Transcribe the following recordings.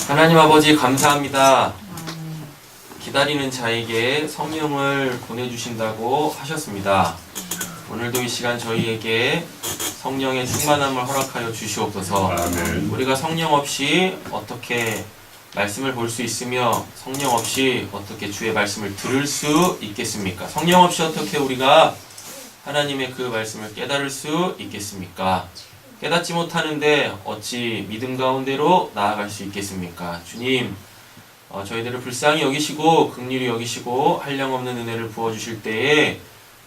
하나님 아버지 감사합니다. 기다리는 자에게 성령을 보내주신다고 하셨습니다. 오늘도 이 시간 저희에게 성령의 충만함을 허락하여 주시옵소서. 아멘. 우리가 성령 없이 어떻게 말씀을 볼 수 있으며 성령 없이 어떻게 주의 말씀을 들을 수 있겠습니까? 성령 없이 어떻게 우리가 하나님의 그 말씀을 깨달을 수 있겠습니까? 깨닫지 못하는데 어찌 믿음 가운데로 나아갈 수 있겠습니까? 주님, 저희들을 불쌍히 여기시고 긍휼히 여기시고 한량없는 은혜를 부어주실 때에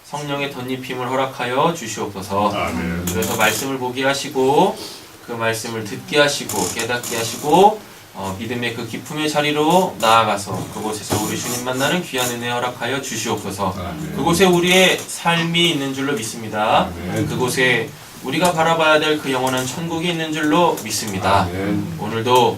성령의 덧입힘을 허락하여 주시옵소서. 아멘. 그래서 말씀을 보게 하시고 그 말씀을 듣게 하시고 깨닫게 하시고 믿음의 그 기품의 자리로 나아가서 그곳에서 우리 주님 만나는 귀한 은혜 허락하여 주시옵소서. 아멘. 그곳에 우리의 삶이 있는 줄로 믿습니다. 아멘. 그곳에 우리가 바라봐야 될 그 영원한 천국이 있는 줄로 믿습니다. 아멘. 오늘도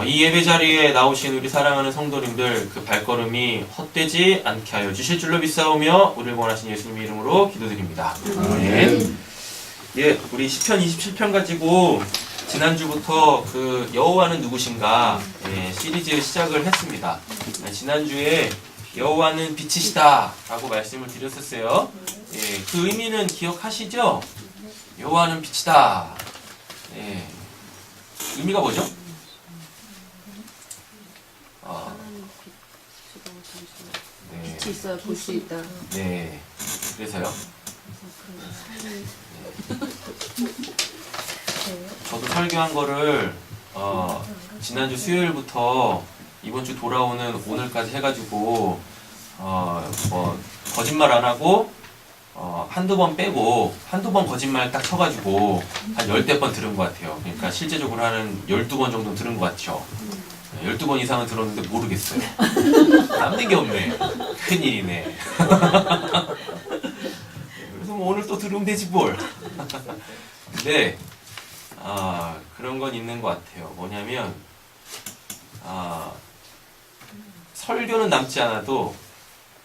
이 예배 자리에 나오신 우리 사랑하는 성도님들 그 발걸음이 헛되지 않게 하여 주실 줄로 믿사오며 우리를 원하신 예수님의 이름으로 기도드립니다. 아멘. 예, 우리 시편 27편 가지고 지난주부터 그 여호와는 누구신가 시리즈 시작을 했습니다. 지난주에 여호와는 빛이시다 라고 말씀을 드렸었어요. 예, 그 의미는 기억하시죠? 여호와는 빛이다. 예, 의미가 뭐죠? 네. 빛이 있어야 볼 수 있다. 네. 그래서요? 저도 설교한 거를 지난주 수요일부터 이번 주 돌아오는 오늘까지 해가지고 거짓말 안 하고 한두 번 빼고 한두 번 거짓말 딱 쳐가지고 한 10대 번 들은 것 같아요. 그러니까 실제적으로 하는 12번 정도 들은 것 같죠. 12번 이상은 들었는데 모르겠어요. 남는 게 없네. 큰일이네. 그래서 뭐 오늘 또 들으면 되지 뭘. 근데 그런 건 있는 것 같아요. 뭐냐면 설교는 남지 않아도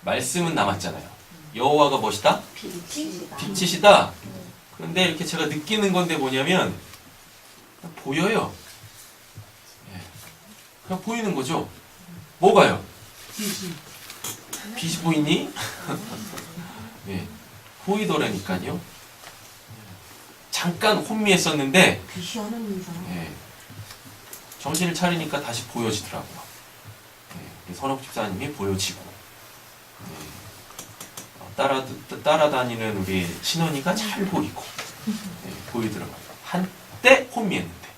말씀은 남았잖아요. 여호와가 무엇이다? 빛이시다. 그런데 이렇게 제가 느끼는 건데 뭐냐면 보여요. 그냥 보이는 거죠. 뭐가요? 빛이 보이니? 네, 보이더라니까요. 잠깐 혼미했었는데 정신을 차리니까 다시 보여지더라고요. 선옥 집사님이 보여지고 따라다니는 우리 신원이가 잘 보이고 보이더라고요. 한때 혼미했는데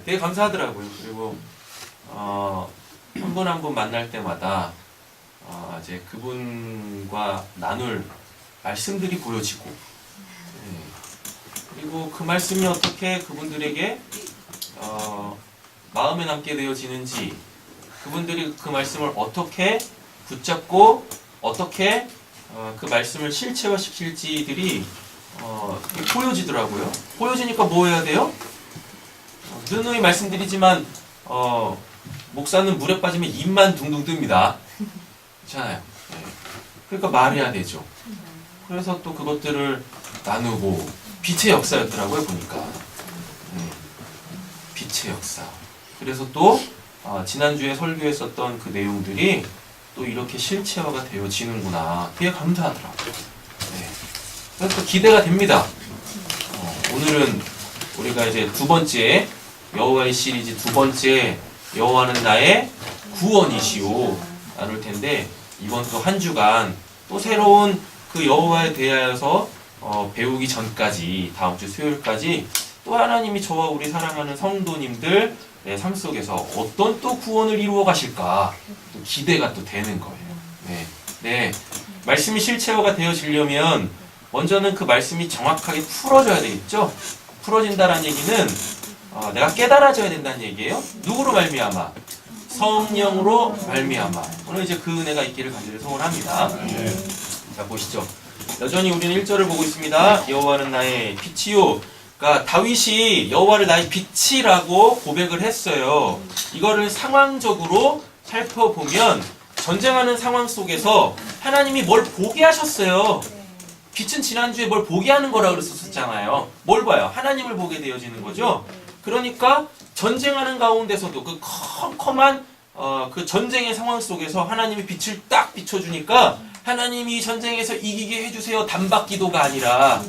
되게 감사하더라고요. 그리고 한 분 한 분 만날 때마다 이제 그분과 나눌 말씀들이 보여지고 그리고 그 말씀이 어떻게 그분들에게 마음에 남게 되어지는지 그분들이 그 말씀을 어떻게 붙잡고 어떻게 그 말씀을 실체화시킬지들이 보여지더라고요. 보여지니까 뭐 해야 돼요? 누누이 말씀드리지만 목사는 물에 빠지면 입만 둥둥 뜹니다. 그렇잖아요. 그러니까 말해야 되죠. 그래서 또 그것들을 나누고 빛의 역사였더라고요. 보니까 빛의 역사. 그래서 또 지난주에 설교했었던 그 내용들이 또 이렇게 실체화가 되어지는구나. 되게 감사하더라고요. 그래서 또 기대가 됩니다. 오늘은 우리가 이제 두 번째 여호와의 시리즈 두 번째 여호와는 나의 구원이시오 나눌 텐데 이번 또 한 주간 또 새로운 그 여호와에 대하여서 배우기 전까지 다음 주 수요일까지 또 하나님이 저와 우리 사랑하는 성도님들 삶 속에서 어떤 또 구원을 이루어 가실까 또 기대가 또 되는 거예요. 네. 말씀이 실체화가 되어지려면 먼저는 그 말씀이 정확하게 풀어져야 되겠죠. 풀어진다는 얘기는 내가 깨달아져야 된다는 얘기예요. 누구로 말미암아? 성령으로 말미암아. 오늘 이제 그 은혜가 있기를 간절히 소원합니다. 자, 보시죠. 여전히 우리는 1절을 보고 있습니다. 여호와는 나의 빛이요. 그러니까 다윗이 여호와를 나의 빛이라고 고백을 했어요. 이거를 상황적으로 살펴보면 전쟁하는 상황 속에서 하나님이 뭘 보게 하셨어요. 빛은 지난주에 뭘 보게 하는 거라 그랬었잖아요. 뭘 봐요? 하나님을 보게 되어지는 거죠. 그러니까 전쟁하는 가운데서도 그 컴컴한 그 전쟁의 상황 속에서 하나님이 빛을 딱 비춰주니까 하나님이 전쟁에서 이기게 해주세요. 단박 기도가 아니라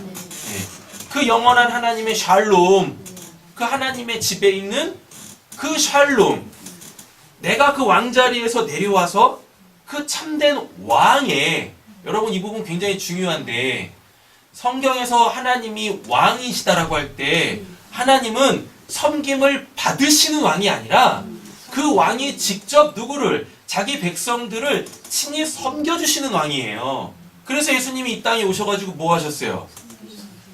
그 영원한 하나님의 샬롬, 그 하나님의 집에 있는 그 샬롬, 내가 그 왕자리에서 내려와서 그 참된 왕의, 여러분 이 부분 굉장히 중요한데, 성경에서 하나님이 왕이시다라고 할 때 하나님은 섬김을 받으시는 왕이 아니라 그 왕이 직접 누구를, 자기 백성들을 친히 섬겨주시는 왕이에요. 그래서 예수님이 이 땅에 오셔가지고 뭐 하셨어요?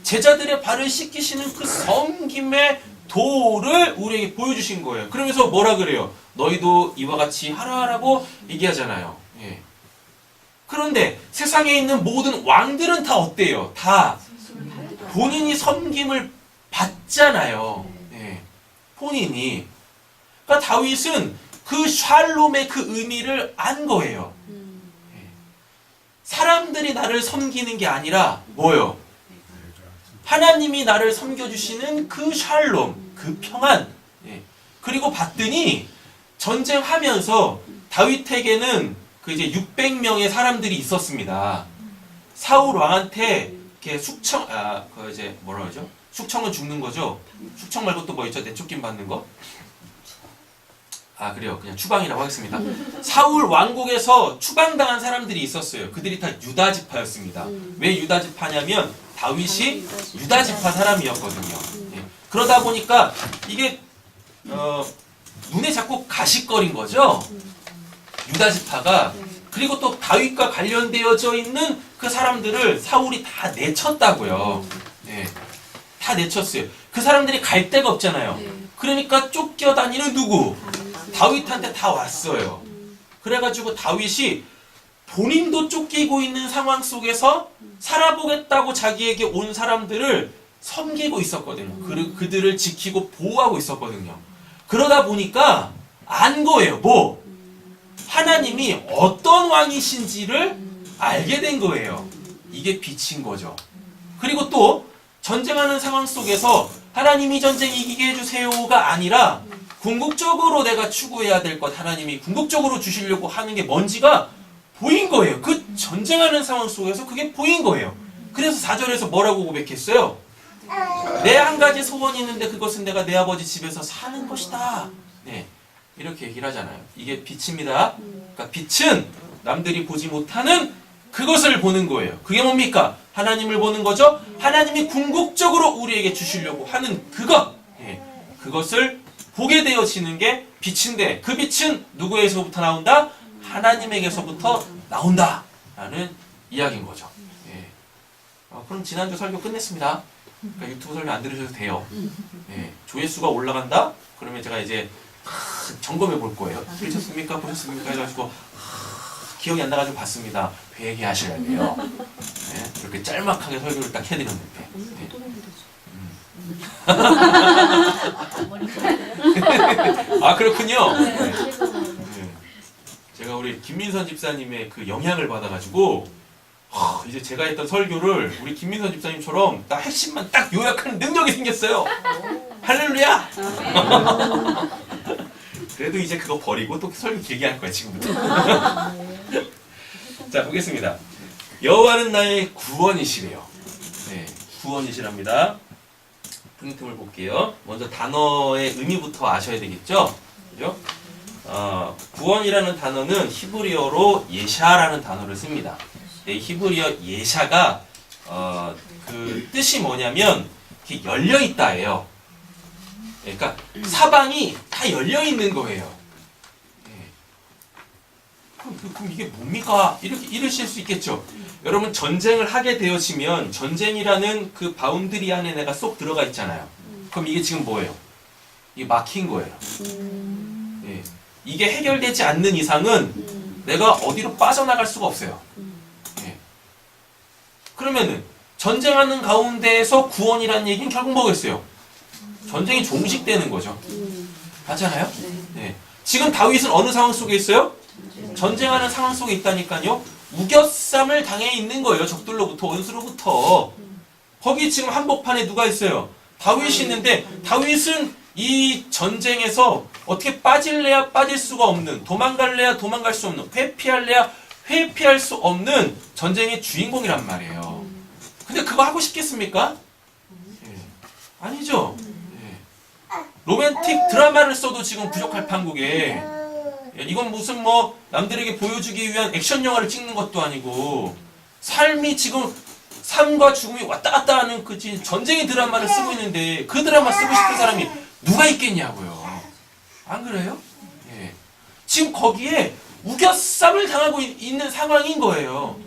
제자들의 발을 씻기시는 그 섬김의 도를 우리에게 보여주신 거예요. 그러면서 뭐라 그래요? 너희도 이와 같이 하라라고 얘기하잖아요. 예. 그런데 세상에 있는 모든 왕들은 다 어때요? 다 본인이 섬김을 받잖아요. 예. 본인이. 그러니까 다윗은 그 샬롬의 그 의미를 안 거예요. 예. 사람들이 나를 섬기는 게 아니라 뭐요? 하나님이 나를 섬겨주시는 그 샬롬, 그 평안. 예. 그리고 봤더니 전쟁하면서 다윗에게는 그 이제 600명의 사람들이 있었습니다. 사울 왕한테 이렇게 숙청, 그 이제 뭐라 그러죠? 숙청은 죽는 거죠? 숙청 말고 또 뭐 있죠? 내쫓김 받는 거? 그래요. 그냥 추방이라고 하겠습니다. 사울 왕국에서 추방당한 사람들이 있었어요. 그들이 다 유다 지파였습니다. 왜 유다 지파냐면 다윗이 유다 지파 사람이었거든요. 예. 그러다 보니까 이게 눈에 자꾸 가시거린 거죠. 유다 지파가. 그리고 또 다윗과 관련되어져 있는 그 사람들을 사울이 다 내쳤다고요. 예. 다 내쳤어요. 그 사람들이 갈 데가 없잖아요. 그러니까 쫓겨다니는 누구? 다윗한테 다 왔어요. 그래가지고 다윗이 본인도 쫓기고 있는 상황 속에서 살아보겠다고 자기에게 온 사람들을 섬기고 있었거든요. 그들을 지키고 보호하고 있었거든요. 그러다 보니까 안 거예요. 뭐? 하나님이 어떤 왕이신지를 알게 된 거예요. 이게 빛인 거죠. 그리고 또 전쟁하는 상황 속에서 하나님이 전쟁 이기게 해주세요가 아니라 궁극적으로 내가 추구해야 될 것, 하나님이 궁극적으로 주시려고 하는 게 뭔지가 보인 거예요. 그 전쟁하는 상황 속에서 그게 보인 거예요. 그래서 4절에서 뭐라고 고백했어요? 내 한 가지 소원이 있는데 그것은 내가 내 아버지 집에서 사는 것이다. 네, 이렇게 얘기를 하잖아요. 이게 빛입니다. 그러니까 빛은 남들이 보지 못하는 그것을 보는 거예요. 그게 뭡니까? 하나님을 보는 거죠. 하나님이 궁극적으로 우리에게 주시려고 하는 그것, 네, 그것을 보게 되어지는 게 빛인데, 그 빛은 누구에게서부터 나온다? 하나님에게서부터 나온다 라는 이야기인 거죠. 예. 그럼 지난주 설교 끝냈습니다. 그러니까 유튜브 설교 안 들으셔도 돼요. 예. 조회수가 올라간다? 그러면 제가 이제 점검해 볼 거예요. 들으셨습니까? 보셨습니까? 해가지고 기억이 안 나가지고 봤습니다. 회개하셔야 돼요. 예. 이렇게 짤막하게 설교를 딱 해드렸는데. 예. 그렇군요. 네. 제가 우리 김민선 집사님의 그 영향을 받아가지고 이제 제가 했던 설교를 우리 김민선 집사님처럼 딱 핵심만 딱 요약하는 능력이 생겼어요. 할렐루야! 그래도 이제 그거 버리고 또 설교 길게 할 거야 지금부터. 자, 보겠습니다. 여호와는 나의 구원이시래요. 네, 구원이시랍니다. 틈을 볼게요. 먼저 단어의 의미부터 아셔야 되겠죠? 그죠? 구원이라는 단어는 히브리어로 예샤라는 단어를 씁니다. 네, 히브리어 예샤가 그 뜻이 뭐냐면 이렇게 열려 있다예요. 그러니까 사방이 다 열려 있는 거예요. 네. 그럼 이게 뭡니까? 이렇게 이러실 수 있겠죠. 여러분 전쟁을 하게 되어지면 전쟁이라는 그 바운드리 안에 내가 쏙 들어가 있잖아요. 그럼 이게 지금 뭐예요? 이게 막힌 거예요. 네. 이게 해결되지 않는 이상은 내가 어디로 빠져나갈 수가 없어요. 네. 그러면은 전쟁하는 가운데에서 구원이라는 얘기는 결국 뭐겠어요? 전쟁이 종식되는 거죠. 맞잖아요? 네. 지금 다윗은 어느 상황 속에 있어요? 전쟁하는 상황 속에 있다니까요. 우겨쌈을 당해 있는 거예요. 적들로부터, 원수로부터. 거기 지금 한복판에 누가 있어요? 다윗이 있는데 다윗은 이 전쟁에서 어떻게 빠질래야 빠질 수가 없는, 도망갈래야 도망갈 수 없는, 회피할래야 회피할 수 없는 전쟁의 주인공이란 말이에요. 근데 그거 하고 싶겠습니까? 예. 아니죠. 예. 로맨틱 드라마를 써도 지금 부족할 판국에, 예. 이건 무슨 뭐 남들에게 보여주기 위한 액션 영화를 찍는 것도 아니고, 삶이 지금 삶과 죽음이 왔다 갔다 하는 그 전쟁의 드라마를 쓰고 있는데, 그 드라마 쓰고 싶은 사람이 누가 있겠냐고요. 안 그래요? 예. 지금 거기에 우겨쌈을 당하고 있는 상황인 거예요.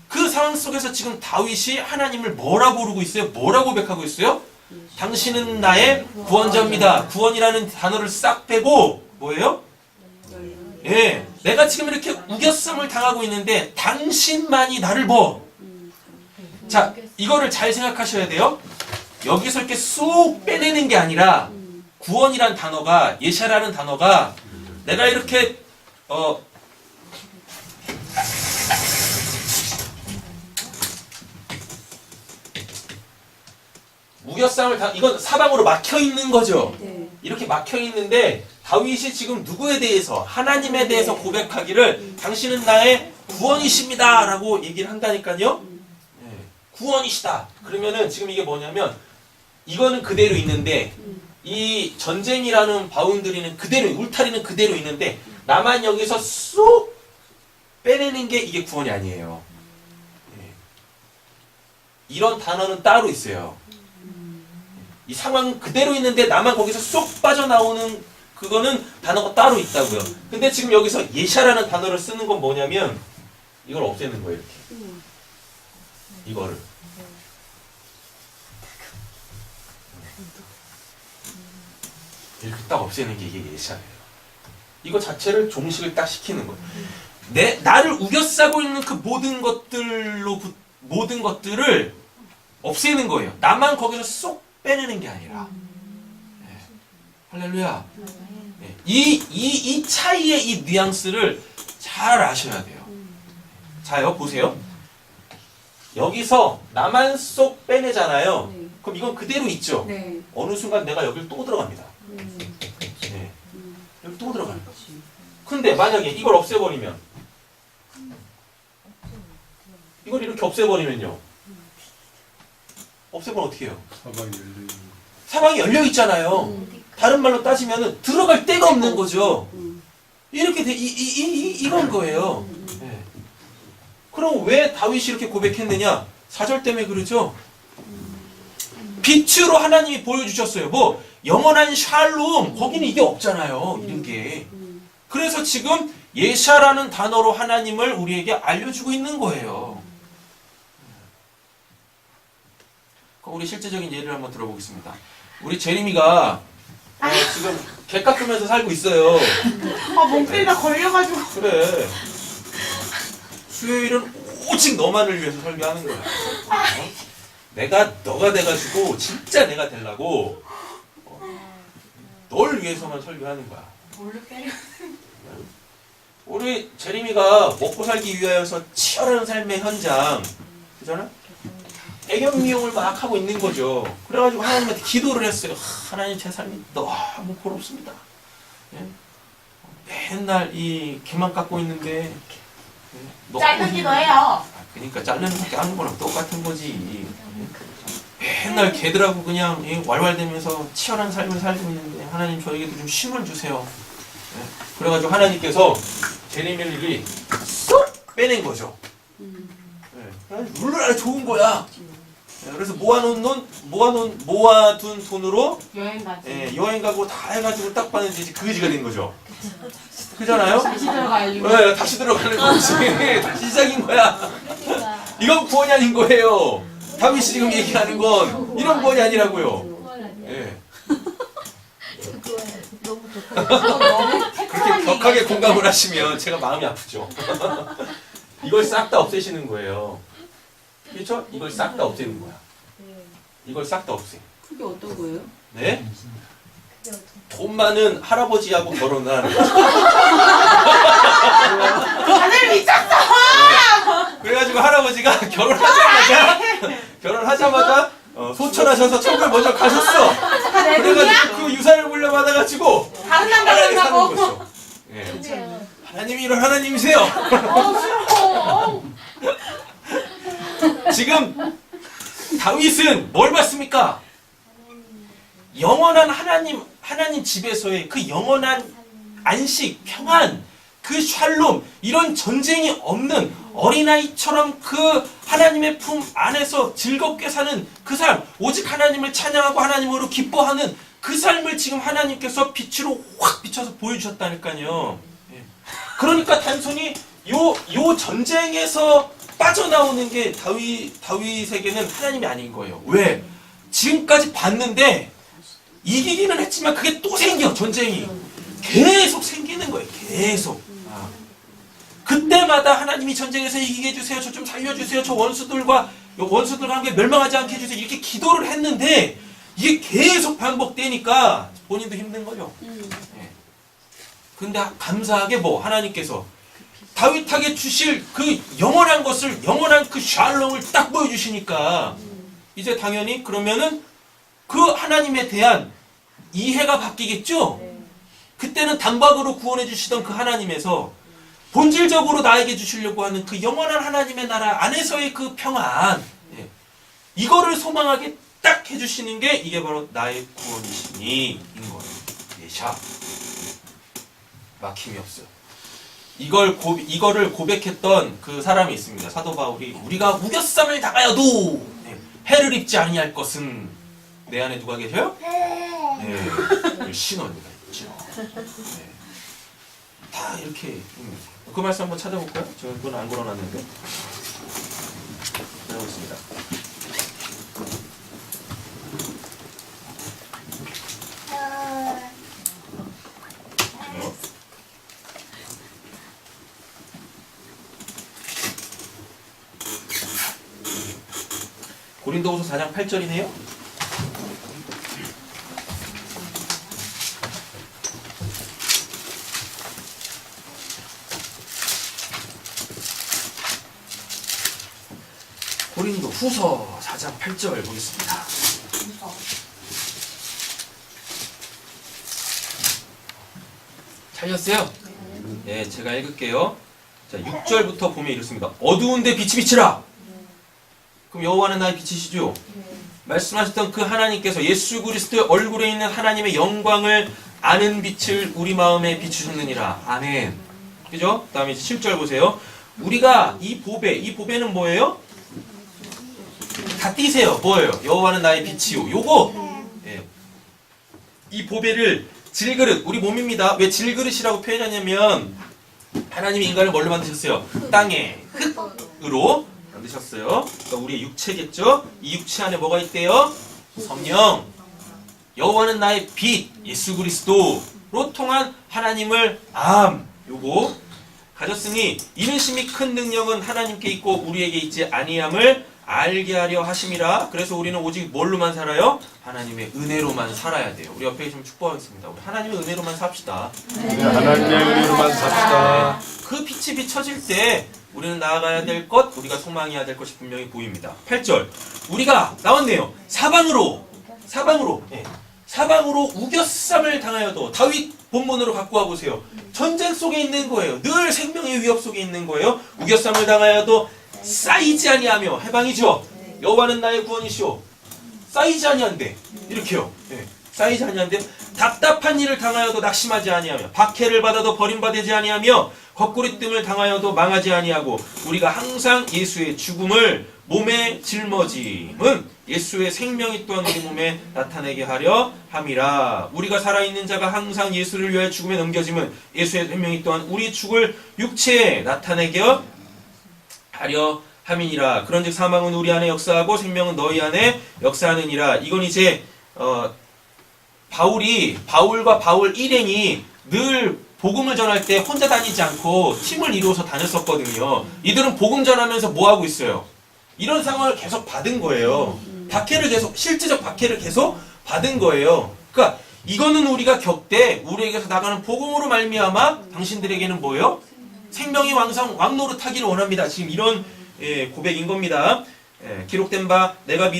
그 상황 속에서 지금 다윗이 하나님을 뭐라고 부르고 있어요? 뭐라고 고백하고 있어요? 당신은 나의 구원자입니다. 구원이라는 단어를 싹 빼고 뭐예요? 예, 내가 지금 이렇게 우겨쌈을 당하고 있는데 당신만이 나를 뭐? 자, 이거를 잘 생각하셔야 돼요. 여기서 이렇게 쏙 빼내는 게 아니라 구원이란 단어가, 예샤라는 단어가 내가 이렇게 우겨쌈을 이건 사방으로 막혀 있는 거죠. 네. 이렇게 막혀 있는데 다윗이 지금 누구에 대해서, 하나님에 대해서 고백하기를 당신은 나의 구원이십니다라고 얘기를 한다니까요. 네. 구원이시다. 그러면은 지금 이게 뭐냐면 이거는 그대로 있는데 이 전쟁이라는 바운드리는 그대로, 울타리는 그대로 있는데 나만 여기서 쏙 빼내는 게 이게 구원이 아니에요. 네. 이런 단어는 따로 있어요. 이 상황 그대로 있는데 나만 거기서 쏙 빠져나오는 그거는 단어가 따로 있다고요. 근데 지금 여기서 예샤라는 단어를 쓰는 건 뭐냐면 이걸 없애는 거예요. 이렇게. 이거를. 이렇게 딱 없애는 게 이게 예샤예요. 이거 자체를 종식을 딱 시키는 거예요. 나를 우겨싸고 있는 그 모든 것들을 없애는 거예요. 나만 거기서 쏙 빼내는 게 아니라. 네. 할렐루야. 네. 이 차이의 이 뉘앙스를 잘 아셔야 돼요. 자요, 보세요. 여기서 나만 쏙 빼내잖아요. 네. 그럼 이건 그대로 있죠. 네. 어느 순간 내가 여길 또 들어갑니다. 네. 여기 또 들어가요. 근데 만약에 이걸 없애버리면, 이걸 이렇게 없애버리면요. 없애버리면 어떻게 해요? 사방이 열려 있잖아요. 다른 말로 따지면 들어갈 데가 없는 거죠. 이렇게 이런 거예요. 네. 그럼 왜 다윗이 이렇게 고백했느냐? 4절 때문에 그러죠. 빛으로 하나님이 보여주셨어요. 뭐 영원한 샬롬, 거기는 이게 없잖아요. 이런 게. 그래서 지금 예샤라는 단어로 하나님을 우리에게 알려주고 있는 거예요. 우리 실제적인 예를 한번 들어보겠습니다. 우리 제리미가 지금 개 깎으면서 살고 있어요. 목소리가 걸려가지고. 그래. 수요일은 오직 너만을 위해서 설교하는 거야. 너가 돼가지고 진짜 내가 되려고 널 위해서만 설교하는 거야. 뭘로 때려? 우리 제리미가 먹고 살기 위하여서 치열한 삶의 현장, 그잖아? 애견 미용을 막 하고 있는 거죠. 그래가지고 하나님한테 기도를 했어요. 하나님, 제 삶이 너무 고롭습니다. 예? 맨날 이 개만 깎고 있는데 짧은 기도해요. 그러니까 자르는 거 하는 거랑 똑같은 거지. 맨날 개들하고 그냥 왈왈대면서 치열한 삶을 살고 있는데 하나님 저에게도 좀 쉼을 주세요. 예? 그래가지고 하나님께서 제레미야를 쏙 빼낸 거죠. 예. 물론 좋은 거야. 예. 그래서 모아둔 돈으로 여행 가지. 여행 가고 다 해가지고 딱 봤는데 이제 그지가 된 거죠. 그잖아요? 다시 들어가려고. 네, 다시 들어가는 거지. 다시 시작인 거야. 이건 구원이 아닌 거예요. 다윗이 지금 얘기하는 건 이런 구원이 아니라고요. 예. 그렇게 격하게 공감을 하시면 제가 마음이 아프죠. 이걸 싹 다 없애시는 거예요. 그렇죠? 이걸 싹 다 없애는 거야. 이걸 싹 다 없애. 그게 어떤 거예요? 네? 돈 많은 할아버지하고 결혼을 하는 거죠. 다들 미쳤어! 네. 그래가지고 할아버지가 결혼하자마자 소천하셔서 천국에 먼저 가셨어. 내 그래가지고 눈이야? 그 유산을 물려받아가지고 다른 하나님 남자가 사는 사고. 거죠. 예. 그래요. 하나님이 이런 하나님이세요. 싫어. 지금 다윗은 뭘 봤습니까? 영원한 하나님 집에서의 그 영원한 안식, 평안, 그 샬롬, 이런 전쟁이 없는 어린아이처럼 그 하나님의 품 안에서 즐겁게 사는 그 삶, 오직 하나님을 찬양하고 하나님으로 기뻐하는 그 삶을 지금 하나님께서 빛으로 확 비춰서 보여주셨다니까요. 예. 그러니까 단순히 요 전쟁에서 빠져나오는 게 다윗에게는 하나님이 아닌 거예요. 왜? 지금까지 봤는데 이기기는 했지만 그게 또 생겨, 전쟁이. 계속 생기는 거예요. 계속. 그때마다 하나님이 전쟁에서 이기게 해주세요. 저 좀 살려주세요. 저 원수들과 함께 멸망하지 않게 해주세요. 이렇게 기도를 했는데 이게 계속 반복되니까 본인도 힘든 거죠. 예. 근데 감사하게 하나님께서 다윗에게 주실 그 영원한 것을, 영원한 그 샬롬을 딱 보여주시니까 이제 당연히 그러면은 그 하나님에 대한 이해가 바뀌겠죠? 그때는 단박으로 구원해 주시던 그 하나님에서 본질적으로 나에게 주시려고 하는 그 영원한 하나님의 나라 안에서의 그 평안, 예. 이거를 소망하게 딱 해주시는 게 이게 바로 나의 구원이시니인 거예요. 예샤. 막힘이 없어요. 이거를 고백했던 그 사람이 있습니다. 사도 바울이 우리가 우겨쌈을 당하여도 해를 입지 아니할 것은 내 안에 누가 계셔요? 네, 신원이가 있죠. 네. 다 이렇게 그 말씀 한번 찾아볼까요? 제가 그건 안 걸어놨는데. 찾아보겠습니다. 고린도후서 4장 8절이네요. 고린도후서 4장 8절 보겠습니다. 찾으셨어요? 네, 제가 읽을게요. 자, 6절부터 보면 이렇습니다. 어두운데 빛이 비치라. 그럼 여호와는 나의 빛이시죠? 말씀하셨던 그 하나님께서 예수 그리스도의 얼굴에 있는 하나님의 영광을 아는 빛을 우리 마음에 비추셨느니라. 아멘. 그죠? 그 다음에 7절 보세요. 우리가 이 보배는 뭐예요? 다 띄세요. 뭐예요? 여호와는 나의 빛이요. 요거. 예. 이 보배를 질그릇, 우리 몸입니다. 왜 질그릇이라고 표현하냐면 하나님이 인간을 뭘로 만드셨어요? 땅에 흙으로 만드셨어요. 그러니까 우리의 육체겠죠? 이 육체 안에 뭐가 있대요? 성령. 여호와는 나의 빛, 예수 그리스도로 통한 하나님을 요거 가졌으니 이는 심히 큰 능력은 하나님께 있고 우리에게 있지 아니함을 알게 하려 하심이라. 그래서 우리는 오직 뭘로만 살아요? 하나님의 은혜로만 살아야 돼요. 우리 옆에 계시면 축복하겠습니다. 우리 하나님의 은혜로만 삽시다. 네, 하나님의 은혜로만 삽시다. 그 빛이 비춰질 때 우리는 나아가야 될 것, 우리가 소망해야 될 것이 분명히 보입니다. 8절. 우리가 나왔네요. 사방으로 우겨쌈을 당하여도, 다윗 본문으로 갖고 와보세요. 전쟁 속에 있는 거예요. 늘 생명의 위협 속에 있는 거예요. 우겨쌈을 당하여도 쌓이지 아니하며. 해방이죠. 여호와는 나의 구원이시오. 쌓이지 아니한데. 이렇게요. 네. 쌓이지 아니한데 답답한 일을 당하여도 낙심하지 아니하며, 박해를 받아도 버림받지 아니하며, 거꾸리뜸을 당하여도 망하지 아니하고, 우리가 항상 예수의 죽음을 몸에 짊어짐은 예수의 생명이 또한 우리 몸에 나타내게 하려 함이라. 우리가 살아있는 자가 항상 예수를 위하여 죽음에 넘겨짐은 예수의 생명이 또한 우리 죽을 육체에 나타내게 하려 함이니라. 그런즉 사망은 우리 안에 역사하고 생명은 너희 안에 역사하느니라. 이건 이제 바울과 바울 일행이 늘 복음을 전할 때 혼자 다니지 않고 팀을 이루어서 다녔었거든요. 이들은 복음 전하면서 뭐 하고 있어요? 이런 상황을 계속 받은 거예요. 실제적 박해를 계속 받은 거예요. 그러니까 이거는 우리가 겪되 우리에게서 나가는 복음으로 말미암아 당신들에게는 뭐예요? 생명의 왕노릇하기를 원합니다. 지금 이런 고백인 겁니다. 기록된 바 내가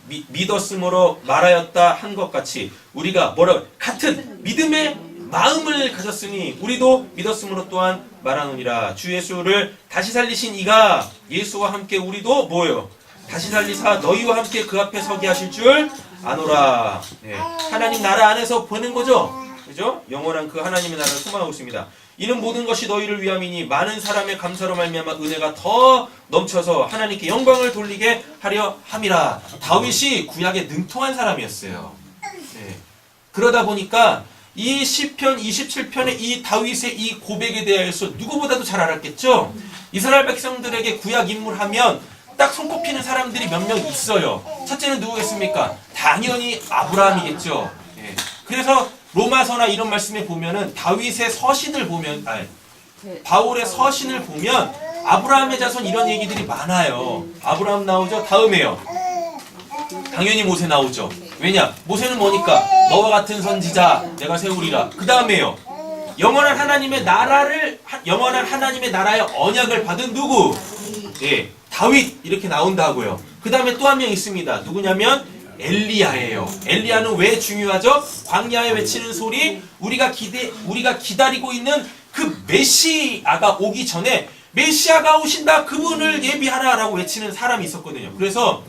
믿었음으로 말하였다 한 것 같이 우리가 뭐라 같은 믿음의 마음을 가졌으니 우리도 믿었음으로 또한 말하노니라. 주 예수를 다시 살리신 이가 예수와 함께 우리도 뭐예요? 다시 살리사 너희와 함께 그 앞에 서게 하실 줄 아노라. 네. 하나님 나라 안에서 보는 거죠. 그죠? 영원한 그 하나님의 나라를 소망하고 있습니다. 이는 모든 것이 너희를 위함이니 많은 사람의 감사로 말미암아 은혜가 더 넘쳐서 하나님께 영광을 돌리게 하려 함이라. 다윗이 구약에 능통한 사람이었어요. 네. 그러다 보니까 이 시편 27편의 이 다윗의 이 고백에 대해서 누구보다도 잘 알았겠죠? 이스라엘 백성들에게 구약 인물하면 딱 손꼽히는 사람들이 몇 명 있어요. 첫째는 누구겠습니까? 당연히 아브라함이겠죠. 예. 그래서 로마서나 이런 말씀에 보면은 다윗의 서신을 보면, 바울의 서신을 보면 아브라함의 자손 이런 얘기들이 많아요. 아브라함 나오죠? 다음에요. 당연히 모세 나오죠. 왜냐? 모세는 뭐니까? 너와 같은 선지자 내가 세우리라. 그 다음에요. 영원한 하나님의 나라의 언약을 받은 누구? 예, 다윗 이렇게 나온다고요. 그 다음에 또 한 명 있습니다. 누구냐면 엘리야예요. 엘리야는 왜 중요하죠? 광야에 외치는 소리, 우리가 기다리고 있는 그 메시아가 오기 전에 메시아가 오신다, 그분을 예비하라라고 외치는 사람이 있었거든요. 그래서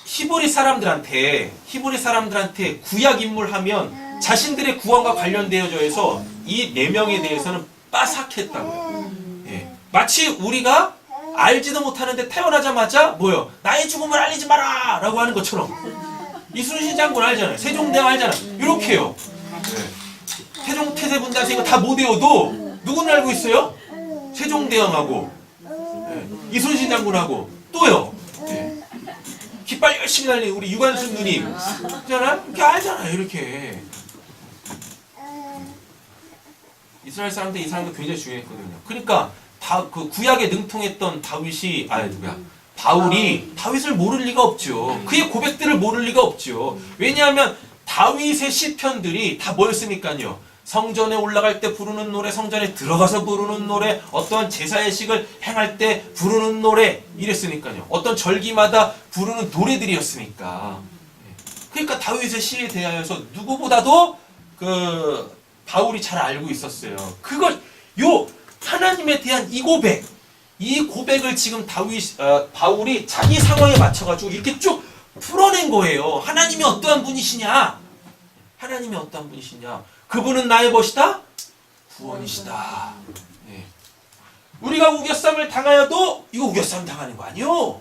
히브리 사람들한테 구약 인물 하면 자신들의 구원과 관련되어져 해서 이 4명에 대해서는 빠삭했다고요. 예. 마치 우리가 알지도 못하는데 태어나자마자 뭐요? 나의 죽음을 알리지 마라! 라고 하는 것처럼. 이순신 장군 알잖아요. 세종대왕 알잖아요. 이렇게요. 예. 태종 태세분단세 이거 다 못 외워도 누구는 알고 있어요? 세종대왕하고 예. 이순신 장군하고 또요. 예. 깃발 열심히 날리는 우리 유관순 누님 있잖아요? 이렇게 알잖아요. 이렇게. 이스라엘 사람들 이 사람도 굉장히 중요했거든요. 그러니까 그 구약에 능통했던 바울이 다윗을 모를 리가 없죠. 그의 고백들을 모를 리가 없죠. 왜냐하면 다윗의 시편들이 다 뭐였으니까요. 성전에 올라갈 때 부르는 노래, 성전에 들어가서 부르는 노래, 어떠한 제사의식을 행할 때 부르는 노래 이랬으니까요. 어떤 절기마다 부르는 노래들이었으니까. 그러니까 다윗의 시에 대하여서 누구보다도 그 바울이 잘 알고 있었어요. 하나님에 대한 이 고백을 지금 바울이 자기 상황에 맞춰가지고 이렇게 쭉 풀어낸 거예요. 하나님이 어떠한 분이시냐? 그분은 나의 것이다? 구원이시다. 네. 우리가 우겨쌈을 당하여도 이거 우겨쌈 당하는 거 아니요?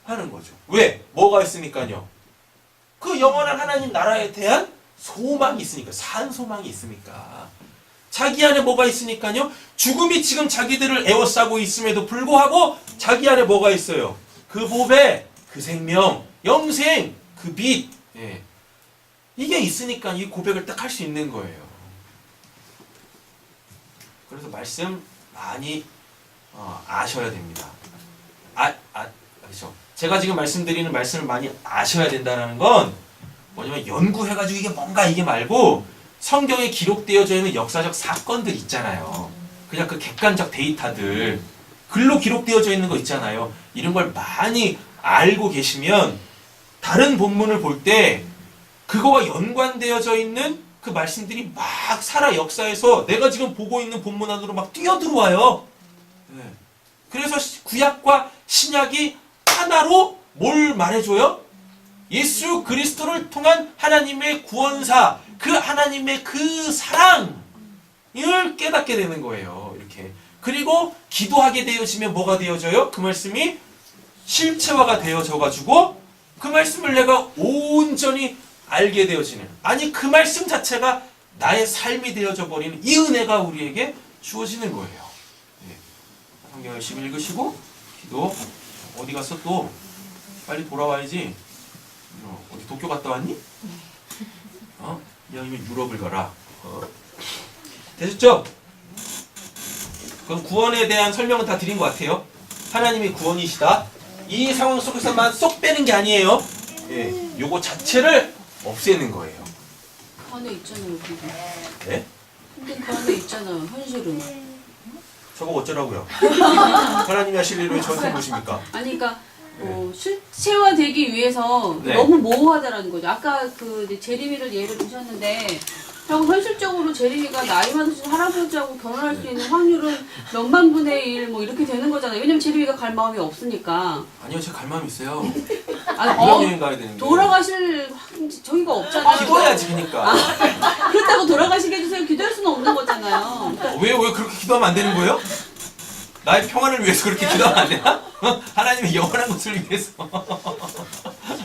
하는 거죠. 왜? 뭐가 있으니까요? 그 영원한 하나님 나라에 대한 소망이 있으니까, 산 소망이 있으니까. 자기 안에 뭐가 있으니까요? 죽음이 지금 자기들을 에워싸고 있음에도 불구하고 자기 안에 뭐가 있어요? 그 보배, 그 생명, 영생, 그 빛. 예. 이게 있으니까 이 고백을 딱 할 수 있는 거예요. 그래서 말씀 많이 아셔야 됩니다. 그렇죠. 제가 지금 말씀드리는 말씀을 많이 아셔야 된다는 건 뭐냐면 연구해가지고 이게 뭔가 이게 말고 성경에 기록되어져 있는 역사적 사건들 있잖아요. 그냥 그 객관적 데이터들 글로 기록되어져 있는 거 있잖아요. 이런 걸 많이 알고 계시면 다른 본문을 볼 때 그거와 연관되어져 있는 그 말씀들이 막 살아 역사에서 내가 지금 보고 있는 본문 안으로 막 뛰어들어와요. 네. 그래서 구약과 신약이 하나로 뭘 말해줘요? 예수 그리스도를 통한 하나님의 구원사, 그 하나님의 그 사랑을 깨닫게 되는 거예요. 이렇게. 그리고 기도하게 되어지면 뭐가 되어져요? 그 말씀이 실체화가 되어져가지고 그 말씀을 내가 온전히 알게 되어지는, 아니 그 말씀 자체가 나의 삶이 되어져 버리는 이 은혜가 우리에게 주어지는 거예요. 네. 성경 열심히 읽으시고 기도. 어디 갔어 또? 빨리 돌아와야지. 어디 도쿄 갔다 왔니? 이왕이면 유럽을 가라. 되셨죠? 그럼 구원에 대한 설명은 다 드린 것 같아요. 하나님이 구원이시다. 이 상황 속에서만 쏙 빼는 게 아니에요. 예, 요거 자체를 없애는 거예요. 그 안에 있잖아요. 네? 근데 그 안에 있잖아요. 현실은. 저거 어쩌라고요? 하나님이 하실 일을 왜 저한테 보십니까? 아니 그러니까 실체화되기 위해서 네. 너무 모호하다라는 거죠. 아까 그 이제 제리미를 예를 드셨는데, 형 현실적으로 제리미가 나이 많으신 할아버지하고 결혼할 수 있는 확률은 몇만 분의 1 뭐 이렇게 되는 거잖아요. 왜냐면 제리미가 갈 마음이 없으니까. 아니요, 제가 갈 마음 있어요. 아니, 유럽여행 가야 되는데. 돌아가실 저기가 없잖아요. 기도해야지, 그러니까. 그렇다고 돌아가시게 해주세요. 기도할 수는 없는 거잖아요. 왜 그렇게 기도하면 안 되는 거예요? 나의 평안을 위해서 그렇게 기도하면 안 되나? 하나님의 영원한 것을 위해서.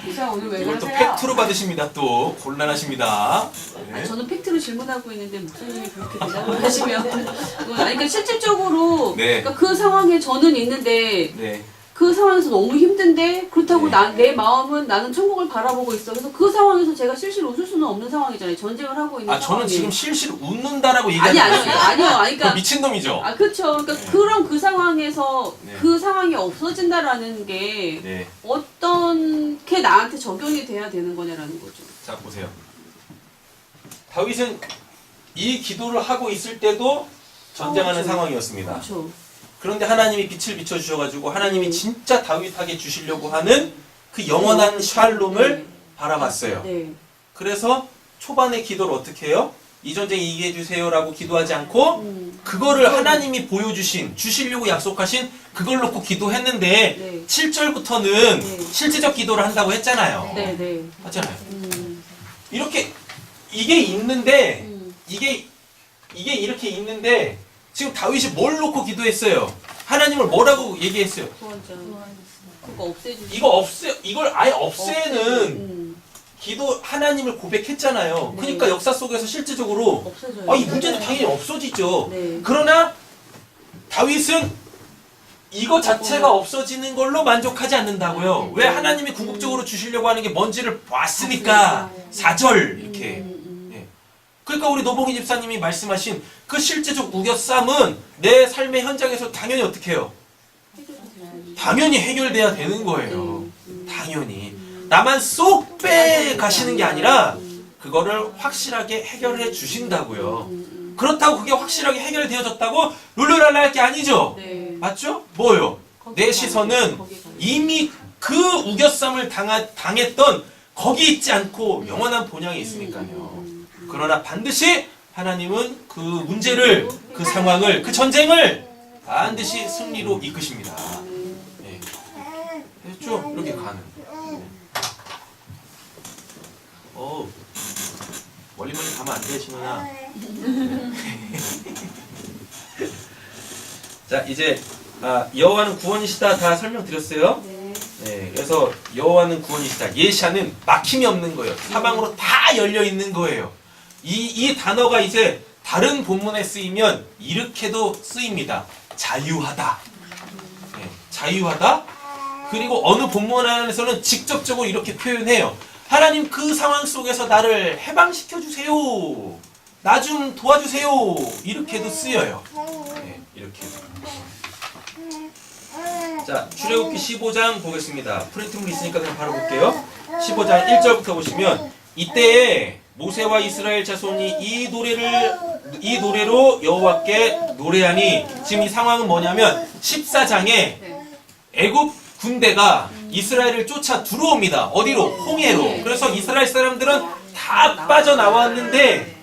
이사 오늘 왜 이걸 또 그러세요? 팩트로 받으십니다. 또 곤란하십니다. 네. 아니, 저는 팩트로 질문하고 있는데 목사님이 그렇게 대답을 하시면 아니, 그러니까 실질적으로 네. 그러니까 그 상황에 저는 있는데 네. 그 상황에서 너무 힘든데 그렇다고 네. 내 마음은 나는 천국을 바라보고 있어. 그래서 그 상황에서 제가 실실 웃을 수는 없는 상황이잖아요. 전쟁을 하고 있는 아, 저는 상황이. 지금 실실 웃는다라고 아니 얘기하는 아니요 거예요. 아니요 아니 그 그러니까 미친놈이죠. 아 그렇죠. 그러니까 네. 그런 그 상황에서 네. 그 상황이 없어진다라는 게 네. 어떻게 나한테 적용이 돼야 되는 거냐라는 거죠. 자, 보세요. 다윗은 이 기도를 하고 있을 때도 전쟁하는 그렇죠. 상황이었습니다. 그렇죠. 그런데 하나님이 빛을 비춰주셔가지고 하나님이 진짜 다윗에게 주시려고 하는 그 영원한 샬롬을 바라봤어요. 네. 그래서 초반에 기도를 어떻게 해요? 이 전쟁 이기게 해주세요라고 기도하지 않고 그거를 하나님이 보여주신 주시려고 약속하신 그걸 놓고 기도했는데 네. 7절부터는 네. 실제적 기도를 한다고 했잖아요. 네, 네. 맞잖아요. 이렇게 이게 있는데 음. 이게 이렇게 있는데 지금 다윗이 뭘 놓고 기도했어요? 하나님을 뭐라고 얘기했어요? 소원장. 그거 없애주세요. 이걸 아예 없애는 음. 기도 하나님을 고백했잖아요. 네. 그러니까 역사 속에서 실제적으로 없애줘요. 이 문제는 당연히 없어지죠. 네. 그러나 다윗은 이거 자체가 없어지는 걸로 만족하지 않는다고요. 왜 하나님이 궁극적으로 주시려고 하는 게 뭔지를 봤으니까 4절 이렇게. 예. 그러니까 우리 노봉희 집사님이 말씀하신 그 실제적 우겨쌈은 내 삶의 현장에서 당연히 어떻게 해요? 당연히 해결돼야 되는 거예요. 당연히. 나만 쏙 빼가시는 게 아니라 그거를 확실하게 해결해 주신다고요. 그렇다고 그게 확실하게 해결되어졌다고 룰루랄라 할 게 아니죠? 네. 맞죠? 뭐요? 내 시선은 이미 그 우겨쌈을 당했던 거기 있지 않고 영원한 본향에 있으니까요. 그러나 반드시 하나님은 그 문제를, 그 상황을, 그 전쟁을 반드시 승리로 이끄십니다. 네. 됐죠? 이렇게 가는. 멀리 가면 안 돼, 신호야. 자, 이제 여호와는 구원이시다 다 설명드렸어요. 네, 그래서 여호와는 구원이시다. 예샤는 막힘이 없는 거예요. 사방으로 다 열려 있는 거예요. 이 단어가 이제 다른 본문에 쓰이면 이렇게도 쓰입니다. 자유하다. 네, 자유하다. 그리고 어느 본문 안에서는 직접적으로 이렇게 표현해요. 하나님 그 상황 속에서 나를 해방시켜 주세요. 나 좀 도와주세요. 이렇게도 쓰여요. 네, 이렇게. 자, 출애굽기 15장 보겠습니다. 프린트물 있으니까 그냥 바로 볼게요. 15장 1절부터 보시면 이때에 모세와 이스라엘 자손이 이 노래로 여호와께 노래하니 지금 이 상황은 뭐냐면 14장에 애굽 군대가 이스라엘을 쫓아 들어옵니다. 어디로? 홍해로. 그래서 이스라엘 사람들은 다 빠져나왔는데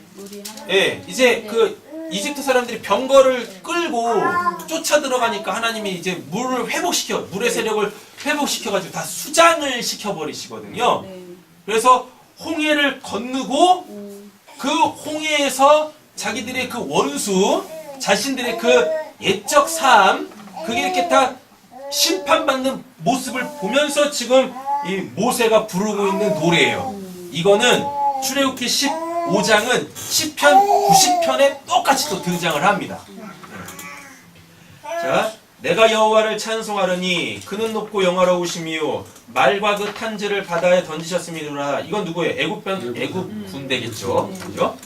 예, 이제 그 이집트 사람들이 병거를 끌고 쫓아 들어가니까 하나님이 이제 물의 세력을 회복시켜가지고 다 수장을 시켜버리시거든요. 그래서 홍해를 건너고 그 홍해에서 자기들의 그 원수, 자신들의 그 옛적 삶, 그게 이렇게 다 심판받는 모습을 보면서 지금 이 모세가 부르고 있는 노래예요. 이거는 출애굽기 15장은 시편 90편에 똑같이 또 등장을 합니다. 자, 내가 여호와를 찬송하려니 그는 높고 영화로우시미요 말과 그 탄지를 바다에 던지셨음이로라. 이건 누구예요? 애굽 군대겠죠. 그죠?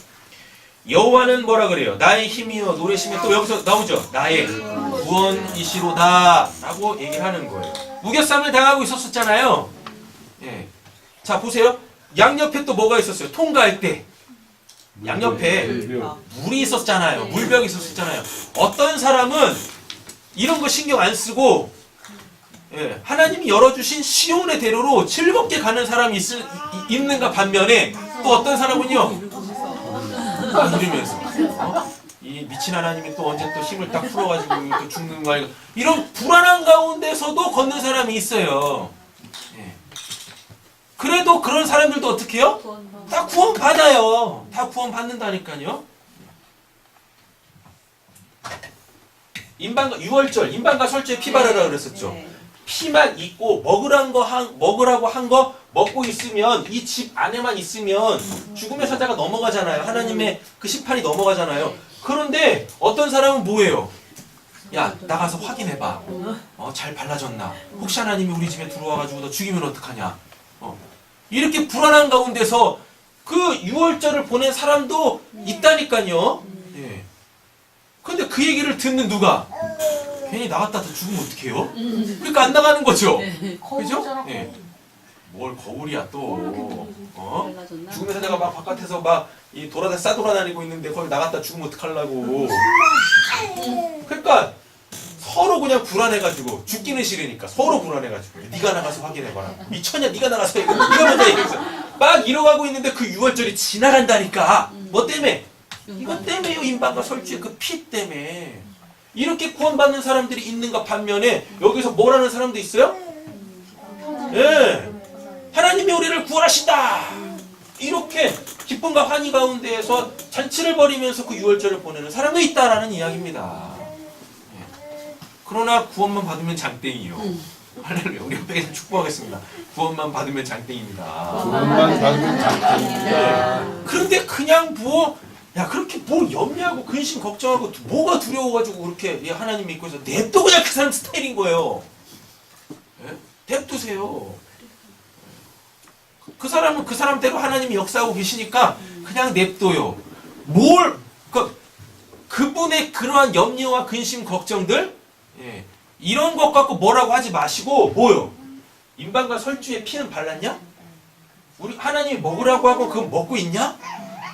여호와는 뭐라 그래요? 나의 힘이요 노래시며 또 여기서 나오죠. 나의 구원이시로다 라고 얘기를 하는 거예요. 우겨쌈을 당하고 있었잖아요. 예. 자, 보세요. 양옆에 또 뭐가 있었어요? 통과할 때 양옆에 물이 있었잖아요. 물벽이 있었잖아요. 어떤 사람은 이런 거 신경 안 쓰고 예, 하나님이 열어주신 시온의 대로로 즐겁게 가는 사람이 있는가 반면에 또 어떤 사람은요 막 이러면서 이 미친 하나님이 또 언제 또 힘을 딱 풀어가지고 또 죽는 거 아니고 이런 불안한 가운데서도 걷는 사람이 있어요. 예. 그래도 그런 사람들도 어떻게 해요? 다 구원 받아요. 다 구원 받는다니까요. 유월절 임반과 설주에 피 바르라 그랬었죠. 피만 있고 먹으라고 한 거 먹고 있으면 이 집 안에만 있으면 죽음의 사자가 넘어가잖아요. 하나님의 그 심판이 넘어가잖아요. 그런데 어떤 사람은 뭐예요? 야 나가서 확인해봐. 잘 발라졌나? 혹시 하나님이 우리 집에 들어와가지고 너 죽이면 어떡하냐? 이렇게 불안한 가운데서 그 유월절을 보낸 사람도 있다니까요. 예. 근데 그 얘기를 듣는 누가? 괜히 나갔다 더 죽으면 어떡해요? 그러니까 안 나가는 거죠. 그죠? 예. 뭘 거울이야 또. 죽음의 사자가 막 바깥에서 막 싸돌아다니고 있는데 거기 나갔다 죽으면 어떡하려고. 그러니까 서로 그냥 불안해가지고 죽기는 싫으니까 서로 불안해가지고 네가 나가서 확인해봐라. 미쳤냐? 네가 나가서 네가 먼저 얘기해서 막 이러고 있는데 그 유월절이 지나간다니까. 뭐 때문에? 이것 때문에요. 임반과 설주의 그 피 때문에. 이렇게 구원받는 사람들이 있는가 반면에 여기서 뭐라는 사람도 있어요? 예. 하나님이 우리를 구원하신다. 이렇게 기쁨과 환희 가운데에서 잔치를 벌이면서 그 유월절을 보내는 사람도 있다라는 이야기입니다. 예. 그러나 구원만 받으면 장땡이요. 할렐루야. 우리 옆에 축복하겠습니다. 구원만 받으면 장땡입니다. 구원만 받으면 장땡입니다. 예. 그런데 그냥 야 그렇게 뭐 염려하고 근심 걱정하고 뭐가 두려워가지고 그렇게 하나님 믿고 해서 냅둬 그냥 그 사람 스타일인 거예요. 예? 냅두세요. 그 사람은 그 사람대로 하나님이 역사하고 계시니까 그냥 냅둬요. 그분의 그러한 염려와 근심 걱정들 예, 이런 것 갖고 뭐라고 하지 마시고 뭐요? 임반과 설주에 피는 발랐냐? 우리 하나님이 먹으라고 하고 그거 먹고 있냐?